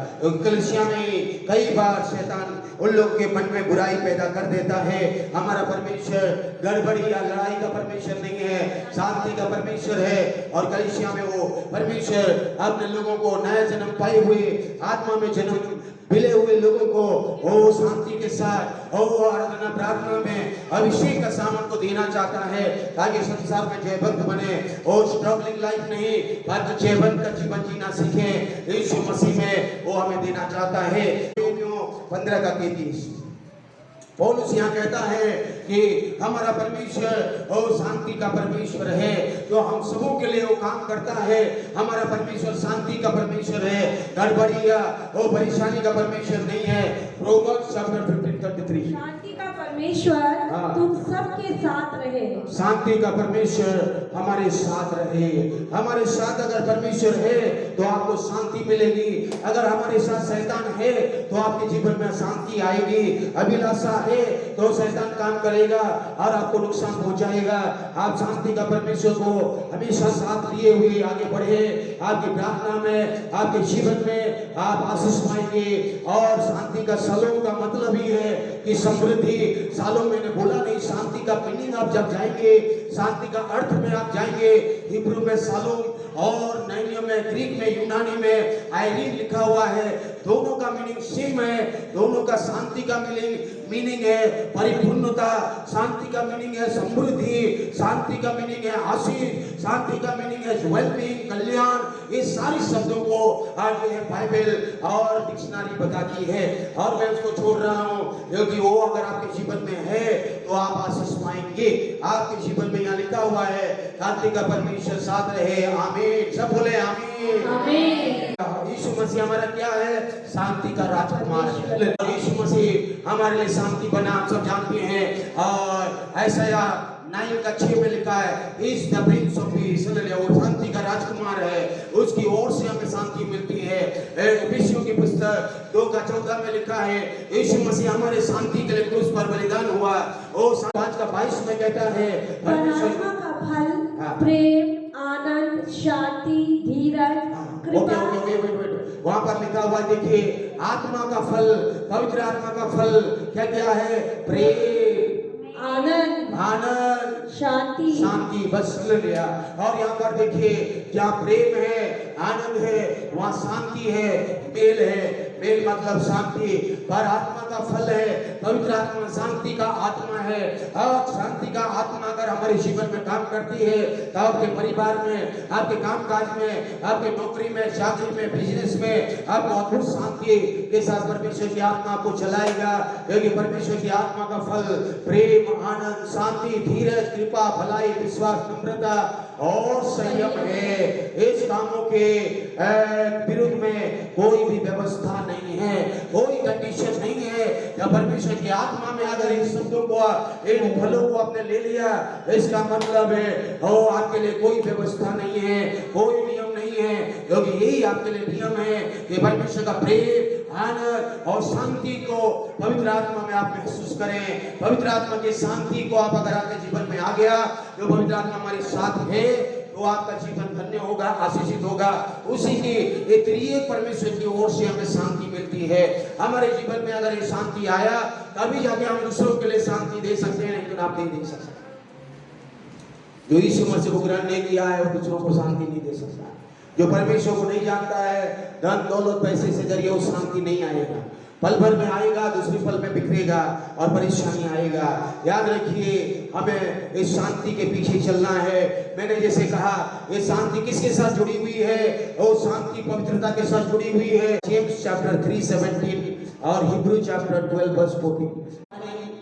कलीसिया में कई बार शैतान उन लोग के मन में बुराई पैदा कर देता है। हमारा परमेश्वर गड़बड़ी या लड़ाई का परमेश्वर नहीं है, शांति का परमेश्वर है। और कलीसिया में वो परमेश्वर अपने लोगों को नया जन्म पाए हुए, आत्मा में जन्म मिले हुए लोगों को वो शांति के साथ और आराधना प्रार्थना में अभिषेक का सामान को देना चाहता है, ताकि संसार में जयवंत बने। और स्ट्रगलिंग लाइफ नहीं, पर जयवंत का जीवन जीना सीखे। यीशु मसीह में वो हमें देना चाहता है। 15 का 33 पौलुस यहाँ कहता है कि हमारा परमेश्वर और शांति का परमेश्वर है, जो हम सबों के लिए वो काम करता है। हमारा परमेश्वर शांति का परमेश्वर है, गड़बड़ी या वो परेशानी का परमेश्वर नहीं है। प्रोवर्ब्स चैप्टर 15:33 शांति का परमेश्वर तुम सबके साथ रहे। शांति का परमेश्वर हमारे साथ रहे। हमारे साथ अगर परमेश्वर है तो आपको शांति मिलेगी। अगर हमारे साथ शैतान है तो आपके जीवन में अशांति आएगी, अभिलाषा है तो शैतान काम करेगा और आपको नुकसान पहुंचाएगा। आप शांति का परमेश्वर को हमेशा साथ लिए हुए आगे बढ़े। आपकी प्रार्थना में, आपके जीवन में आप आशीष पाएंगे। और शांति का शालोम का मतलब ही है कि समृद्धि। शालोम मैंने बोला नहीं, शांति का मीनिंग आप जब जाएंगे, शांति का अर्थ में आप जाएंगे, हिब्रू में शालोम और नैनियम में, ग्रीक में, यूनानी में आयरीन लिखा हुआ है। दोनों का मीनिंग सेम है। दोनों का शांति का मीनिंग है परिपूर्णता, शांति का मीनिंग है समृद्धि, शांति का मीनिंग है आशीष, शांति का मीनिंग है वेलबींग, कल्याण। ये सारी शब्दों को आज ये बाइबल और डिक्शनरी बताती है और मैं उसको छोड़ रहा हूँ, क्योंकि वो अगर आपके जीवन में है तो आप आशीष पाएंगे। आपके जीवन में यहाँ लिखा हुआ है, शांति का परमेश्वर साथ रहे। आमीन, सब बोले आमीन। आमीन। यीशु मसीह हमारा क्या है? शांति का राजकुमार। यीशु मसीह हमारे लिए शांति बना, आप सब जानते हैं। और ऐसा 9:6 में लिखा है, is the Prince of piece. वो शांति का राजकुमार है, उसकी ओर से हमें शांति मिलती है। एफिसियों की पुस्तक 2:14 में लिखा है, यीशु मसीह हमारे शांति के लिए क्रूस पर बलिदान हुआ। वो 5:22 में कहता है, परमेश्वर का फल प्रेम, आनंद, शांति, धीरज, कृपा। वहां पर लिखा हुआ देखिए, आत्मा का फल, पवित्र आत्मा का फल क्या क्या है? प्रेम, आनंद, शांति। बस सुन लिया। और यहाँ पर देखिए, जहाँ प्रेम है, आनंद है, वहाँ शांति है, मेल है। मेल मतलब शांति। पर आत्मा का फल है, पवित्र आत्मा शांति का आत्मा है। और शांति का आत्मा अगर हमारे जीवन में काम करती है तो आपके परिवार में, आपके कामकाज में, आपके नौकरी में, चाकरी में, बिजनेस में आपको अद्भुत शांति के साथ परमेश्वर की आत्मा को चलाएगा। क्योंकि परमेश्वर की आत्मा का फल प्रेम, आनंद, शांति, धीरज, कृपा, भलाई, विश्वास, नम्रता और संयम है। इस कामों के विरुद्ध में कोई भी व्यवस्था नहीं है, कोई कंडीशन नहीं है। जब परमेश्वर की आत्मा में अगर इन शब्दों को, इन फलों को आपने ले लिया, इसका मतलब है आपके लिए कोई व्यवस्था नहीं है, कोई नियम नहीं है। क्योंकि यही आपके लिए नियम है कि परमेश्वर का प्रेम, आनंद और शांति को पवित्र आत्मा में आप महसूस करें। पवित्र आत्मा की शांति को आप अगर आपके जीवन में आ गया, जो पवित्र आत्मा हमारे साथ है, तो आपका जीवन धन्य होगा, आशीषित होगा। उसी की त्रिएक परमेश्वर की ओर से हमें शांति मिलती है। हमारे जीवन में अगर ये शांति आया, तभी जाके हम दूसरों के लिए शांति दे सकते हैं, नहीं तो आप नहीं दे सकते। जो यीशु मसीह को ग्रहण नहीं किया है, वो दूसरों को शांति नहीं दे सकता। जो परमेश्वर को नहीं जानता है, धन दौलत पैसे से जरिए वो शांति नहीं आएगा। पल भर में आएगा, दूसरे पल में बिखरेगा और परेशानी आएगा। याद रखिए, हमें इस शांति के पीछे चलना है। मैंने जैसे कहा, ये शांति किसके साथ जुड़ी हुई है? वो शांति पवित्रता के साथ जुड़ी हुई है। जेम्स चैप्टर 3:17 और Hebrew chapter 12:14।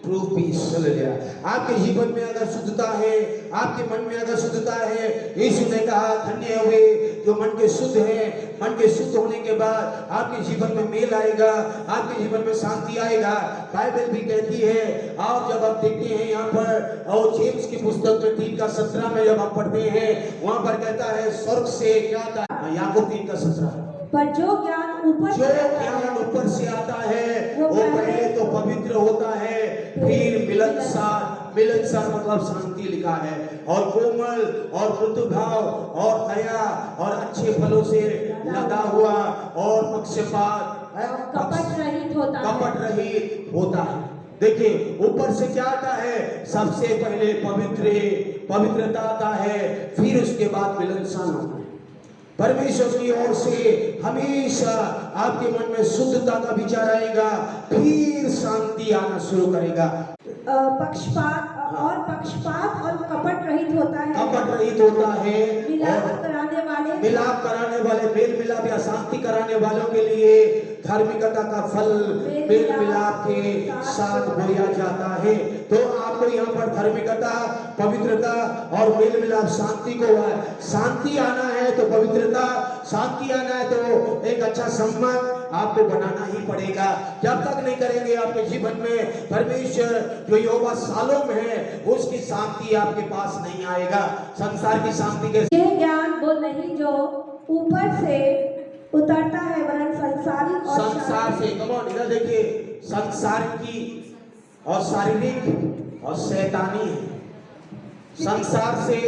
True peace. Hallelujah. आपके जीवन में अगर शुद्धता है, आपके मन में अगर शुद्धता है, यीशु ने कहा धन्य हुए जो मन के शुद्ध है। मन के शुद्ध होने के बाद आपके जीवन में मेल आएगा, आपके जीवन में शांति आएगा। बाइबल भी कहती है, आप जब आप देखते हैं यहाँ पर, और जेम्स की पुस्तक में 3:17 में जब आप पढ़ते हैं, वहां पर कहता है स्वर्ग से क्या आता है। याकूब 3:17, पर जो ज्ञान ऊपर जो ज्ञान ऊपर से आता है वो पहले तो पवित्र होता है, फिर मिलनसार मतलब शांति लिखा है, और कोमल और मृदु भाव और दया और अच्छे फलों से लदा हुआ और पक्षपात कपट रहित होता है। देखिए ऊपर से क्या आता है, सबसे पहले पवित्रता आता है, फिर उसके बाद मिलनसार होता है। परमेश्वर की ओर से हमेशा आपके मन में शुद्धता का विचार आएगा, फिर शांति आना शुरू करेगा। पक्षपात और कपट रहित होता है। कपट रहित होता है। मिलाप कराने वाले मेल मिलाप या शांति कराने वालों के लिए धार्मिकता का फल मेल मिलाप के साथ बोया जाता है। तो आपको यहाँ पर धार्मिकता, पवित्रता और मेल मिलाप, शांति को शांति आना है तो पवित्रता, शांति आना है तो एक अच्छा संबंध आपको बनाना ही पड़ेगा। जब तक नहीं करेंगे आपके जीवन में परमेश्वर जो यहोवा शालोम है उसकी शांति आपके पास नहीं आएगा। संसार की शांति के यह ज्ञान वो नहीं जो ऊपर से उतरता है, वरन संसार से कमॉन इधर देखिए, संसार की और शारीरिक और शैतानी है। संसार से,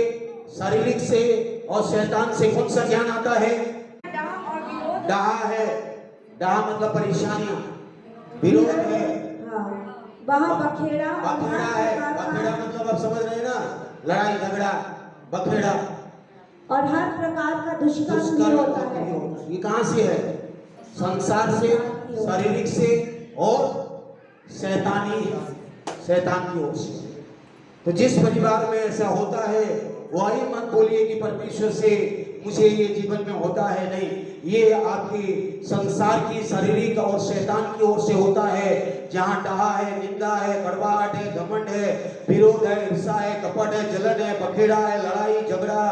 शारीरिक से और शैतान से कौन सा ज्ञान आता है? डाहा है। डाहा मतलब परेशानियां, विरोध है। वहाँ बखेड़ा है। बखेड़ा मतलब आप समझ रहे हैं ना, लड़ाई झगड़ा, बखेड़ा और हर प्रकार का दुष्कर्म होता है। ये कहाँ से है? संसार से, शारीरिक से और शैतान की ओर से। तो जिस परिवार में ऐसा होता है वो आई मत बोलिए कि परमेश्वर से मुझे ये जीवन में होता है, नहीं, ये आपकी संसार की, शारीरिक और शैतान की ओर से होता है। जहाँ डाहा है, निंदा है, कड़वाहट है, घमंड है, विरोध है, हिंसा है, कपट है, जलन है, बखेड़ा है, लड़ाई झगड़ा,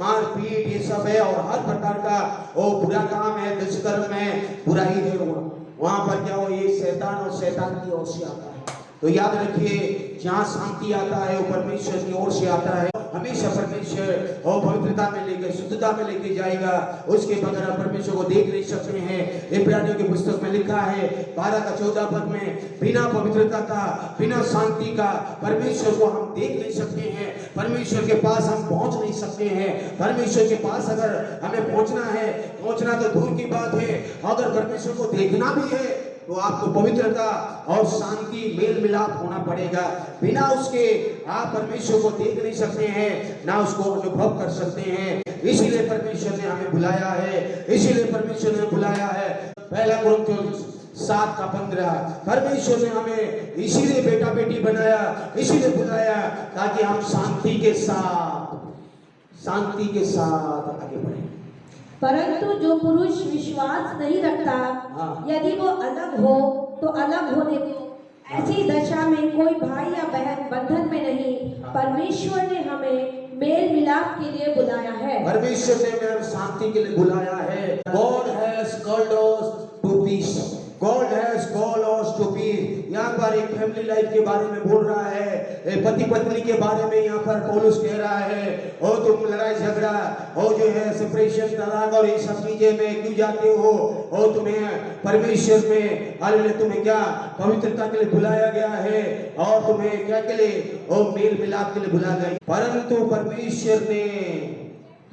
मारपीट, ये सब है, और हर प्रकार का वो बुरा काम है, दुष्कर्म है, बुराई है, वहां पर क्या हो, ये शैतान और शैतान की ओर से आता है। तो याद रखिए, जहाँ शांति आता है वो परमेश्वर की ओर से आता है। हमेशा परमेश्वर और पवित्रता में लेकर, शुद्धता में लेके जाएगा। उसके बगैर परमेश्वर को देख नहीं सकते हैं। इब्रानियों की पुस्तक में लिखा है 12-14 पद में, बिना पवित्रता का, बिना शांति का परमेश्वर को हम देख नहीं सकते हैं। परमेश्वर के पास हम पहुंच नहीं सकते हैं। परमेश्वर के पास अगर हमें पहुंचना तो दूर की बात है, अगर परमेश्वर को देखना भी है तो आपको पवित्रता और शांति, मेल मिलाप होना पड़ेगा। बिना उसके आप परमेश्वर को देख नहीं सकते हैं, ना उसको अनुभव कर सकते हैं। इसीलिए परमेश्वर ने हमें बुलाया है, पहला कुरिन्थियों 7:15। परमेश्वर ने हमें इसीलिए बेटा बेटी बनाया, इसीलिए बुलाया ताकि हम शांति के साथ आगे बढ़े। परंतु जो पुरुष विश्वास नहीं रखता, यदि वो अलग हो तो अलग होने दो। ऐसी दशा में कोई भाई या बहन बंधन में नहीं। परमेश्वर ने हमें मेल मिलाप के लिए बुलाया है। परमेश्वर ने हमें शांति के लिए बुलाया है। God has called us to peace. God has called us to peace। यहाँ पर एक फैमिली लाइफ के बारे में बोल रहा है, पति पत्नी के बारे में यहाँ पर पौलुस कह रहा है, और तुम लड़ाई झगड़ा और जो है सेपरेशन, तलाक और ये सब चीजें में क्यों जाते हो? और तुम्हें परमेश्वर में, हालेलुया, तुम्हें क्या पवित्रता के लिए बुलाया गया है, और तुम्हें क्या के लिए? और मेल मिलाप के लिए बुलाया गया। परंतु परमेश्वर ने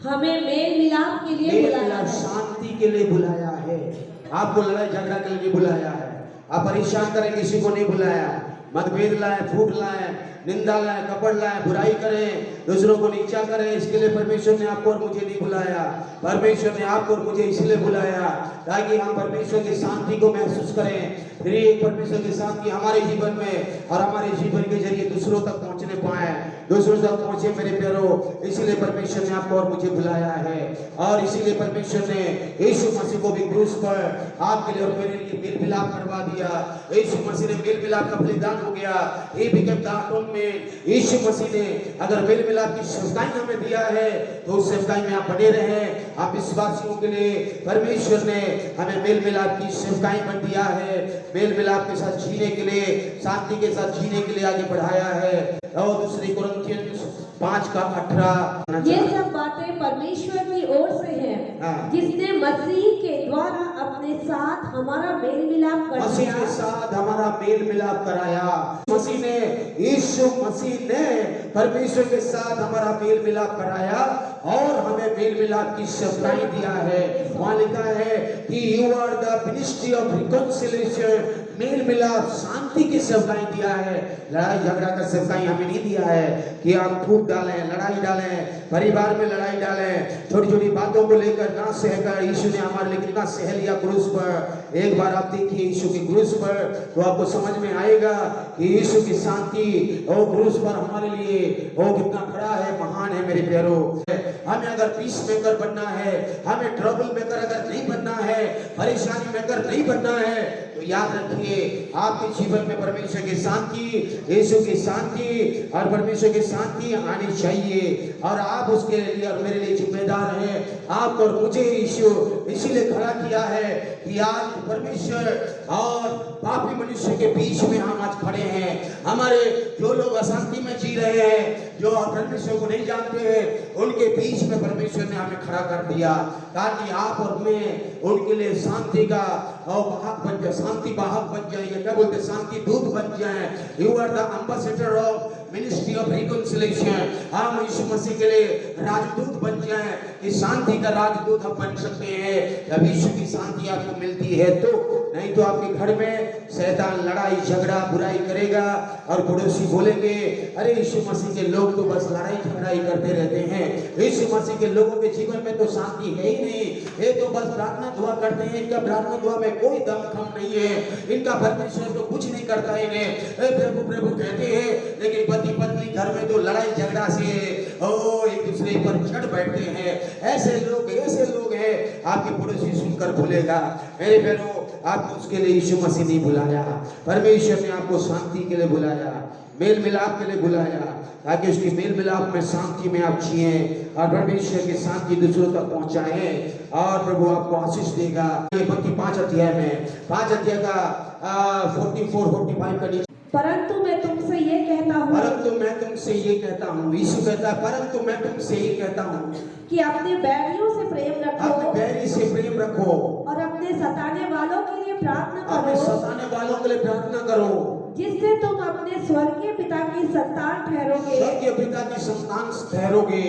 हमें मेल मिलाप के लिए बुलाया है, शांति के लिए बुलाया है। आपको लड़ाई झगड़ा के लिए बुलाया है। आप परेशान करें किसी को नहीं बुलाया। मतभेद लाए, फूट लाए, निंदा लाए, कपट लाए, बुराई करें, दूसरों को नीचा करें, इसके लिए परमेश्वर ने आपको और मुझे नहीं बुलाया। परमेश्वर ने आपको और मुझे इसलिए बुलाया ताकि हम परमेश्वर की शांति को महसूस करें, फिर एक परमेश्वर की शांति हमारे जीवन में और हमारे जीवन के जरिए दूसरों तक पहुंचने पाए। दूसरों तक पहुंचे मेरे प्यारो। इसीलिए परमेश्वर ने आपको और मुझे बुलाया है, और इसीलिए परमेश्वर ने यीशु मसीह को भी क्रूस पर आपके लिए और मेरे लिए मेल मिलाप करवा दिया। यीशु मसीह ने मेल मिलाप का बलिदान हो गया। He became the atonement। यीशु मसीह ने अगर मेल मिलाप की सेवकाई हमें दिया है तो उस सेवकाई में आप बने रहें। आप विश्वासियों के लिए परमेश्वर ने हमें मेल मिलाप की सेवकाई बन दिया है, मेल मिलाप के साथ जीने के लिए, शांति के साथ जीने के लिए आगे बढ़ाया है। और दूसरी कुरिन्थियन 5:18 ये सब बातें परमेश्वर की ओर से है, हाँ। जिसने मसीह के द्वारा अपने साथ हमारा मेल मिलाप कर मसीह दिया। के साथ हमारा मेल मिलाप कराया। मसीह ने, यीशु मसीह ने परमेश्वर के साथ हमारा मेल मिलाप कराया और हमें मेल मिलाप की सेवकाई दिया है। वहाँ लिखा है कि you are the ministry of reconciliation. मेल मिलाप, शांति की सेवकाई दिया है। लड़ाई झगड़ा का सेवकाई हमें नहीं दिया है कि आप फूट डालें, लड़ाई डालें, परिवार में लड़ाई डालें, छोटी छोटी बातों को लेकर ना सहकर। यीशु ने हमारे लिए कितना सह लिया क्रूस पर। एक बार आप देखिए यीशु के क्रूस पर तो आपको समझ में आएगा कि यीशु की शांति और क्रूस पर हमारे लिए वो कितना बड़ा है, महान है मेरे प्यारो। हमें अगर पीस मेकर बनना है, हमें ट्रबल मेकर अगर नहीं बनना है, परेशानी मेकर नहीं बनना है, तो याद रखिए आपके जीवन में परमेश्वर की शांति, यीशु की शांति और परमेश्वर की शांति आनी चाहिए। और आप उसके लिए और मेरे लिए जिम्मेदार हैं। आप और मुझे यीशु इसीलिए खड़ा किया है कि आज परमेश्वर और पापी मनुष्य के बीच में हम आज खड़े हैं। हमारे जो लोग अशांति में जी रहे हैं, जो परमेश्वर को नहीं जानते हैं, उनके बीच में परमेश्वर ने हमें खड़ा कर दिया ताकि आप और मैं उनके लिए शांति का वाहक बन जाए, शांति वाहक बन जाए। ये क्या बोलते, शांति दूत बन जाए। You are the ambassador of ministry of reconciliation. हम यीशु मसीह के लिए राजदूत बन जाएं। इस शांति का राजदूत हम बन सकते हैं जब यीशु की शांति आपको मिलती है तो। नहीं तो आपके घर में शैतान लड़ाई झगड़ा बुराई करेगा और पड़ोसी बोलेंगे अरे यीशु मसीह के लोग तो बस लड़ाई झगड़ा ही करते रहते हैं। यीशु मसीह के लोगों के जीवन में तो शांति है ही नहीं, ये तो बस प्रार्थना दुआ करते हैं, इनका प्रार्थना दुआ में कोई दम खम नहीं है, इनका परमेश्वर तो कुछ नहीं करता है। इन्हें प्रभु प्रभु कहते हैं लेकिन पति पत्नी घर में तो लड़ाई झगड़ा से एक दूसरे पर चढ़ बैठते हैं। ऐसे लोग हैं आपके पड़ोसी सुनकर भूलेगा। मेरे बहनों, आपको उसके लिए यीशु मसीह नहीं बुलाया, परमेश्वर ने आपको शांति के लिए बुलाया, मेल मिलाप के लिए बुलाया ताकि उसकी मेल मिलाप में शांति में आप जिए और परमेश्वर की शांति दूसरों तक पहुंचाएं और प्रभु आपको आशीष देगा। ये मत्ती 5 अध्याय में 5 अध्याय का 44-45 का परंतु मैं तुमसे ये कहता हूँ, परंतु मैं तुमसे ये कहता हूँ, यीशु कहता है परंतु मैं तुमसे ये कहता हूँ कि अपने बैरियों से प्रेम रखो, अपने बैरी से प्रेम रखो और अपने सताने वालों के लिए प्रार्थना अपने करो, सताने वालों के लिए प्रार्थना करो, जिससे तुम अपने स्वर्गीय पिता की संतान ठहरोगे। स्वर्गीय पिता की संतान ठहरोगे।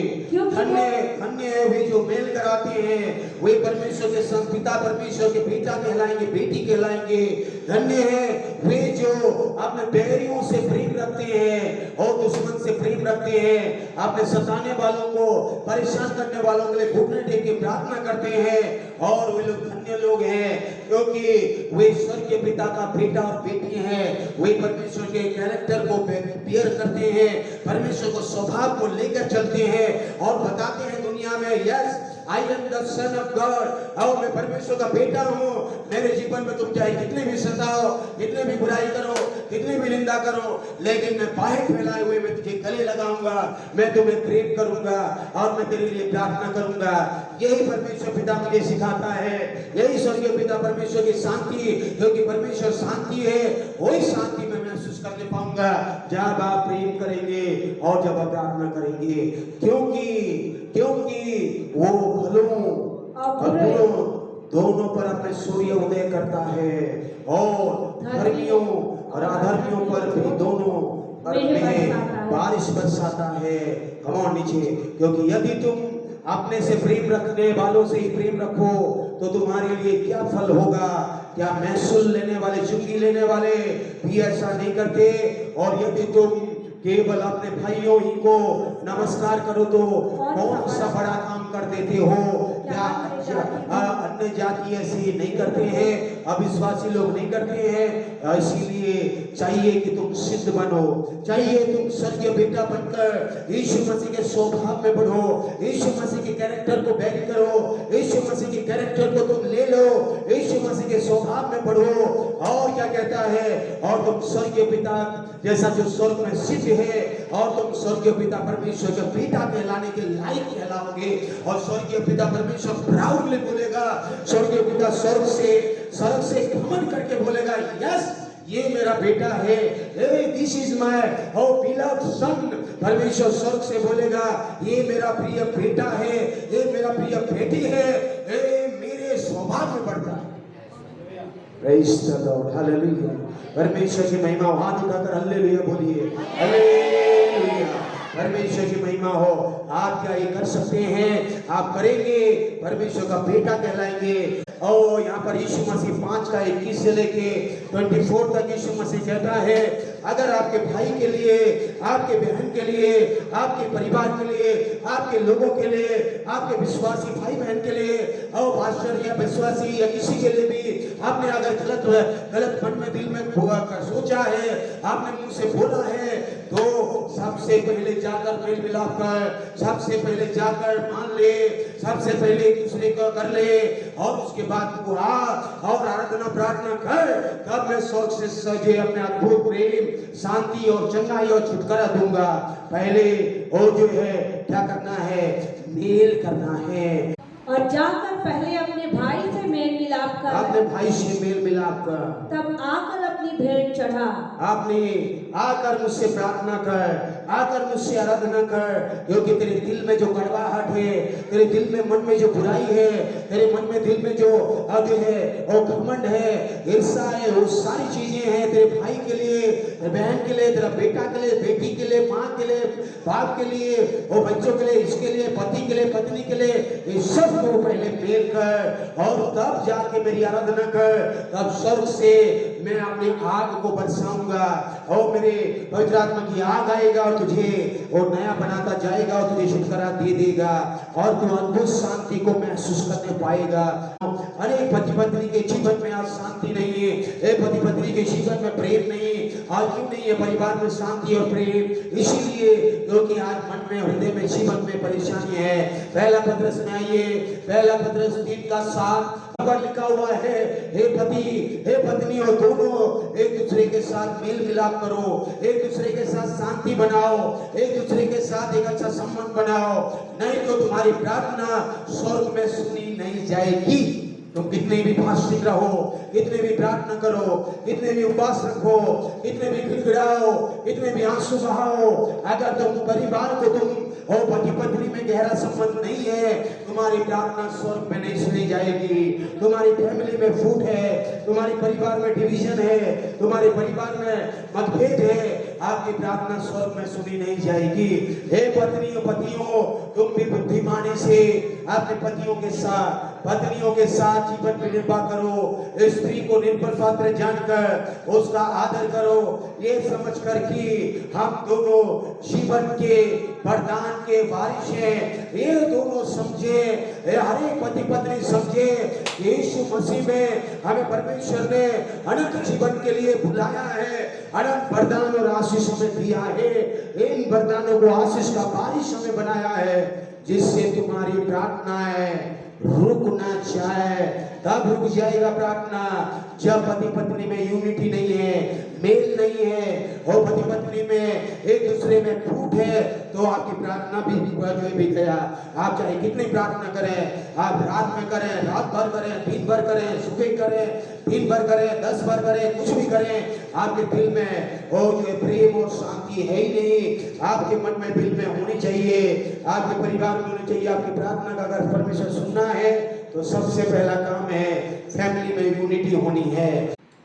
धन्य है वे जो मेल कराते हैं, वे परमेश्वर के संग पिता परमेश्वर के बेटा कहलाएंगे, बेटी कहलाएंगे। धन्य है वे जो अपने बैरियों से प्रेम रखते हैं और दुश्मन से प्रेम रखते हैं, अपने सताने वालों को परेशान करने वालों के लिए घुटने टेक के प्रार्थना करते हैं। और वे लोग धन्य लोग हैं क्योंकि वे स्वर्गीय पिता का बेटा और बेटी हैं। वे परमेश्वर के कैरेक्टर को बेयर करते हैं, परमेश्वर को स्वभाव को लेकर चलते हैं और बताते हैं दुनिया में yes I am the son of God. और मैं परमेश्वर का बेटा हूँ। मेरे जीवन में तुम चाहे कितने भी सताओ, कितने भी बुराई करो, कितने भी निंदा करो, लेकिन मैं बाहें फैलाए हुए मैं तुझे गले लगाऊंगा, मैं तुम्हें प्रेम करूंगा और मैं तेरे लिए प्रार्थना करूंगा। यही परमेश्वर पिता मुझे सिखाता है, यही स्वर्गीय पिता परमेश्वर की शांति, क्योंकि परमेश्वर शांति है, वही शांति में महसूस करने पाऊंगा जब आप प्रेम करेंगे और जब आप प्रार्थना करेंगे। क्योंकि वो भलों और बुरों दोनों पर अपने सूर्य उदय करता है और धर्मियों और अधर्मियों पर भी दोनों पर में बारिश बरसाता है। कमाओ नीचे, क्योंकि यदि तुम अपने से प्रेम रखने वालों से ही प्रेम रखो तो तुम्हारे लिए क्या फल होगा। क्या महसूल लेने वाले, चुंगी लेने वाले भी ऐसा नहीं करते? और यदि तुम केवल अपने भाइयों ही को नमस्कार करो तो कौन सा बड़ा काम कर देते हो, क्या अन्य जाति ऐसे नहीं करते हैं, अविश्वासी लोग नहीं करते हैं। इसीलिए चाहिए कि तुम सिद्ध बनो, चाहिए तुम स्वर्गीय बेटा बनकर यीशु मसीह के स्वभाव में बढ़ो, यीशु मसीह के कैरेक्टर को बैरी करो, यीशु मसीह के कैरेक्टर को तुम ले लो, यीशु मसीह के स्वभाव में बढ़ो। और क्या कहता है, और तुम स्वर्गीय पिता जैसा जो स्वर्ग में सिद्ध है, और तुम स्वर्गीय पिता परमेश्वर के बेटा कहलाने के लायक कहलाओगे। और स्वर्गीय पिता परमेश्वर प्राउडली बोलेगा, स्वर्गीय पिता स्वर्ग से घमंड करके बोलेगा, यस ये मेरा बेटा है, दिस इज माय बिलव्ड सन। परमेश्वर स्वर्ग से बोलेगा, ये मेरा प्रिय बेटा है, ये मेरा प्रिय बेटी है, ये मेरे स्वभाव में बढ़ता है। Praise the Lord, hallelujah. परमेश्वर की महिमा, हाथ उठाकर हालेलुया बोलिए, हालेलुया। परमेश्वर की महिमा हो। आप क्या ये कर सकते हैं? आप करेंगे, परमेश्वर का बेटा कहलाएंगे। और यहाँ पर यीशु मसीह 5:21 से लेके 24 तक यीशु मसीह कहता है, अगर आपके भाई के लिए, आपके बहन के लिए, आपके परिवार के लिए, आपके लोगों के लिए, आपके विश्वासी भाई बहन के लिए, और पास्टर या विश्वासी या किसी के लिए भी आपने अगर गलत मन में दिल में सोचा है, आपने मुंह से बोला है, तो सबसे पहले जाकर मेल मिलाप कर, सबसे पहले जाकर मान ले, सबसे पहले एक दूसरे को कर ले, और उसके बाद दुआ और आराधना प्रार्थना कर। तब मैं स्वर्ग से सजे अपने अद्भुत प्रेम, शांति और चंगाई और छुटकारा दूंगा। पहले वो जो है क्या करना है, मेल करना है। और जाकर पहले अपने भाई से मेल मिलाप कर, अपने भाई से मेल मिलाप कर, तब आकर अपनी भेंट चढ़ा। आपने आकर मुझसे प्रार्थना कर, आकर मुझसे आराधना कर, क्योंकि तेरे दिल में जो कड़वाहट है, तेरे दिल में मन में जो बुराई है, तेरे मन में दिल में जो है वो घमंड है, ईर्ष्या है, वो सारी चीजें हैं तेरे भाई के लिए, बहन के लिए, तेरा बेटा के लिए, बेटी के लिए, माँ के लिए, बाप के लिए, वो बच्चों के लिए, इसके लिए, पति के लिए, पत्नी के लिए, ये सब को पहले मेल कर, और तब जाके मेरी आराधना कर। तब स्वर्ग से मैं अपनी आग को बरसाऊंगा, और मेरे पवित्र आत्मा की आग आएगा और तुझे वो नया बनाता जाएगा, और तुझे छुटकारा दे देगा, और तू अद्भुत शांति को महसूस करने पाएगा। अरे पति पत्नी के जीवन में आज शांति नहीं है, पति पत्नी के जीवन में प्रेम नहीं, आज क्यों नहीं है परिवार में शांति और प्रेम? इसीलिए क्योंकि आज मन में, हृदय में, जीवन में परेशानी है। पहला पत्रस में आइए, पहला पत्रस 3:7 पर लिखा हुआ है, हे पति हे पत्नी हो दोनों एक दूसरे के साथ मेल मिलाप करो, एक दूसरे के साथ शांति बनाओ, एक दूसरे के साथ एक अच्छा संबंध बनाओ, नहीं तो तुम्हारी प्रार्थना स्वर्ग में सुनी नहीं जाएगी। तुम कितने भी फास्टिंग रहो, कितने भी प्रार्थना करो, कितने भी उपवास रखो, कितने भी गिड़गिड़ाओ, कितने भी आंसू बहाओ, अगर तुम परिवार को तुम और पति पत्नी में गहरा संबंध नहीं है, तुम्हारी प्रार्थना स्वर्ग में नहीं सुनी जाएगी। तुम्हारी फैमिली में फूट है, तुम्हारे परिवार में डिवीजन है, तुम्हारे परिवार में मतभेद है, आपकी प्रार्थना स्वर्ग में सुनी नहीं जाएगी। हे पत्नियों पतियों, तुम भी बुद्धिमानी से अपने पतियों के साथ, पत्नियों के साथ जीवन में निर्वाह करो। स्त्री को निर्बल पात्र जानकर उसका आदर करो, ये समझकर कि हम दोनों जीवन के वरदान के वारिस हैं। ये दोनों समझे, हर एक पति पत्नी समझे, यीशु मसीह में हमें परमेश्वर ने अनंत जीवन के लिए बुलाया है, अनंत वरदान और आशीष हमें दिया है। इन वरदानों को आशीष का बारिश हमें बनाया है, जिससे तुम्हारी प्रार्थनाएं रुक ना जाए। तब रुक जाएगा प्रार्थना जब पति पत्नी में यूनिटी नहीं है, मेल नहीं है, और पति पत्नी में एक दूसरे में फूट है, तो आपकी प्रार्थना भी गया। आप चाहे कितनी प्रार्थना करें, आप रात में करें, रात भर करें, दिन भर करें, सुबह करें, दिन भर करें, 10 बार करें, कुछ भी करें, आपके दिल में वो जो प्रेम और शांति है ही नहीं। आपके मन में, दिल में होनी चाहिए, आपके परिवार में होनी चाहिए। आपकी प्रार्थना का अगर परमेश्वर सुनना है तो सबसे पहला काम है फैमिली में यूनिटी होनी है।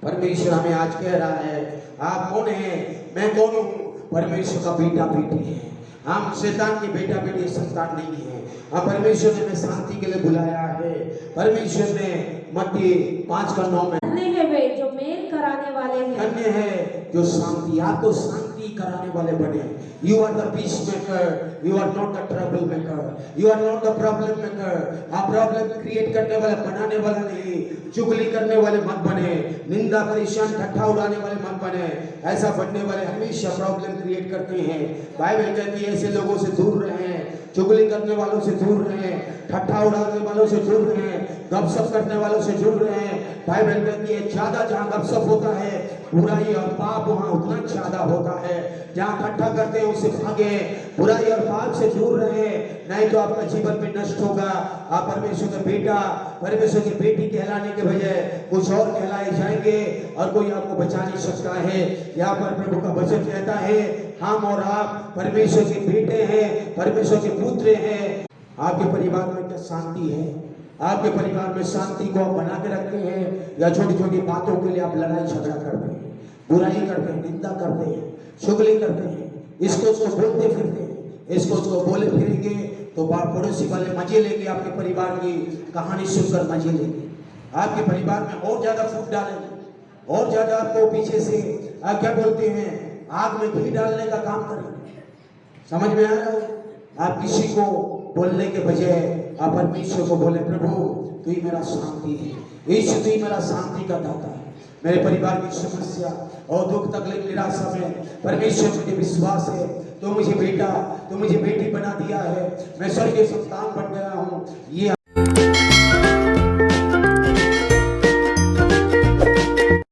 परमेश्वर हमें आज कह रहा है, आप कौन हैं? मैं कौन हूँ? परमेश्वर का बेटा बेटी है। हम शैतान के बेटा बेटी संतान नहीं है। हम परमेश्वर ने हमें शांति के लिए बुलाया है। परमेश्वर ने मत्ती 5:9 में धन्य है वे जो मेल कराने वाले हैं, धन्य है जो शांति, आपको शांति कराने वाले बने। You are the peace maker, you are not the trouble maker, you are not the problem maker. आप प्रॉब्लम क्रिएट करने वाला, बनाने वाला नहीं, चुगली करने वाले मत बने, निंदा परेशान ठट्ठा उड़ाने वाले मत बने। ऐसा बनने वाले हमेशा प्रॉब्लम क्रिएट करते हैं। बाइबल कहती है ऐसे लोगों से दूर रहें, चुगली करने वालों से दूर रहें, ठट्ठा उड़ाने वालों से दूर रहें, गपशप करने वालों से दूर रहें। बाइबल कहती है ज्यादा जहाँ गपशप होता है, बुराई और पाप वहाँ उतना ज्यादा होता है। जहाँ ठट्ठा करते हैं उससे भागे, बुराई और पाप से दूर रहे, नहीं तो आपका जीवन में नष्ट होगा। आप परमेश्वर के बेटा, परमेश्वर की बेटी कहलाने के बजाय कुछ और कहलाए जाएंगे और कोई आपको बचा नहीं सकता है। यहाँ पर प्रभु का वचन कहता है हम और आप परमेश्वर के बेटे हैं, परमेश्वर के पुत्र हैं। आपके परिवार में क्या शांति है? आपके परिवार में शांति को आप बना के रखते हैं या छोटी छोटी बातों के लिए आप लड़ाई झगड़ा करते हैं, बुराई करते हैं, निंदा करते हैं, चुगली करते हैं, इसको उसको बोलते फिरते हैं, इसको उसको बोले फिरेंगे तो पड़ोसी वाले मजे लेंगे, आपके परिवार की कहानी सुनकर मजे लेंगे, आपके परिवार में और ज्यादा फूट डालेंगे, और ज्यादा आपको पीछे से क्या बोलते हैं आग में घी डालने का काम करेंगे। समझ में आ रहा है? आप किसी को बोलने के बजाय आप परमेश्वर को बोले प्रभु तू ही मेरा शांति है, यीशु तू ही मेरा शांति का दाता है। मेरे परिवार की समस्या और दुख तकलीफ निराशा में परमेश्वर मुझे विश्वास है, तो मुझे बेटा, तो मुझे बेटी बना दिया है, मैं स्वर्गीय संतान बन गया हूँ। ये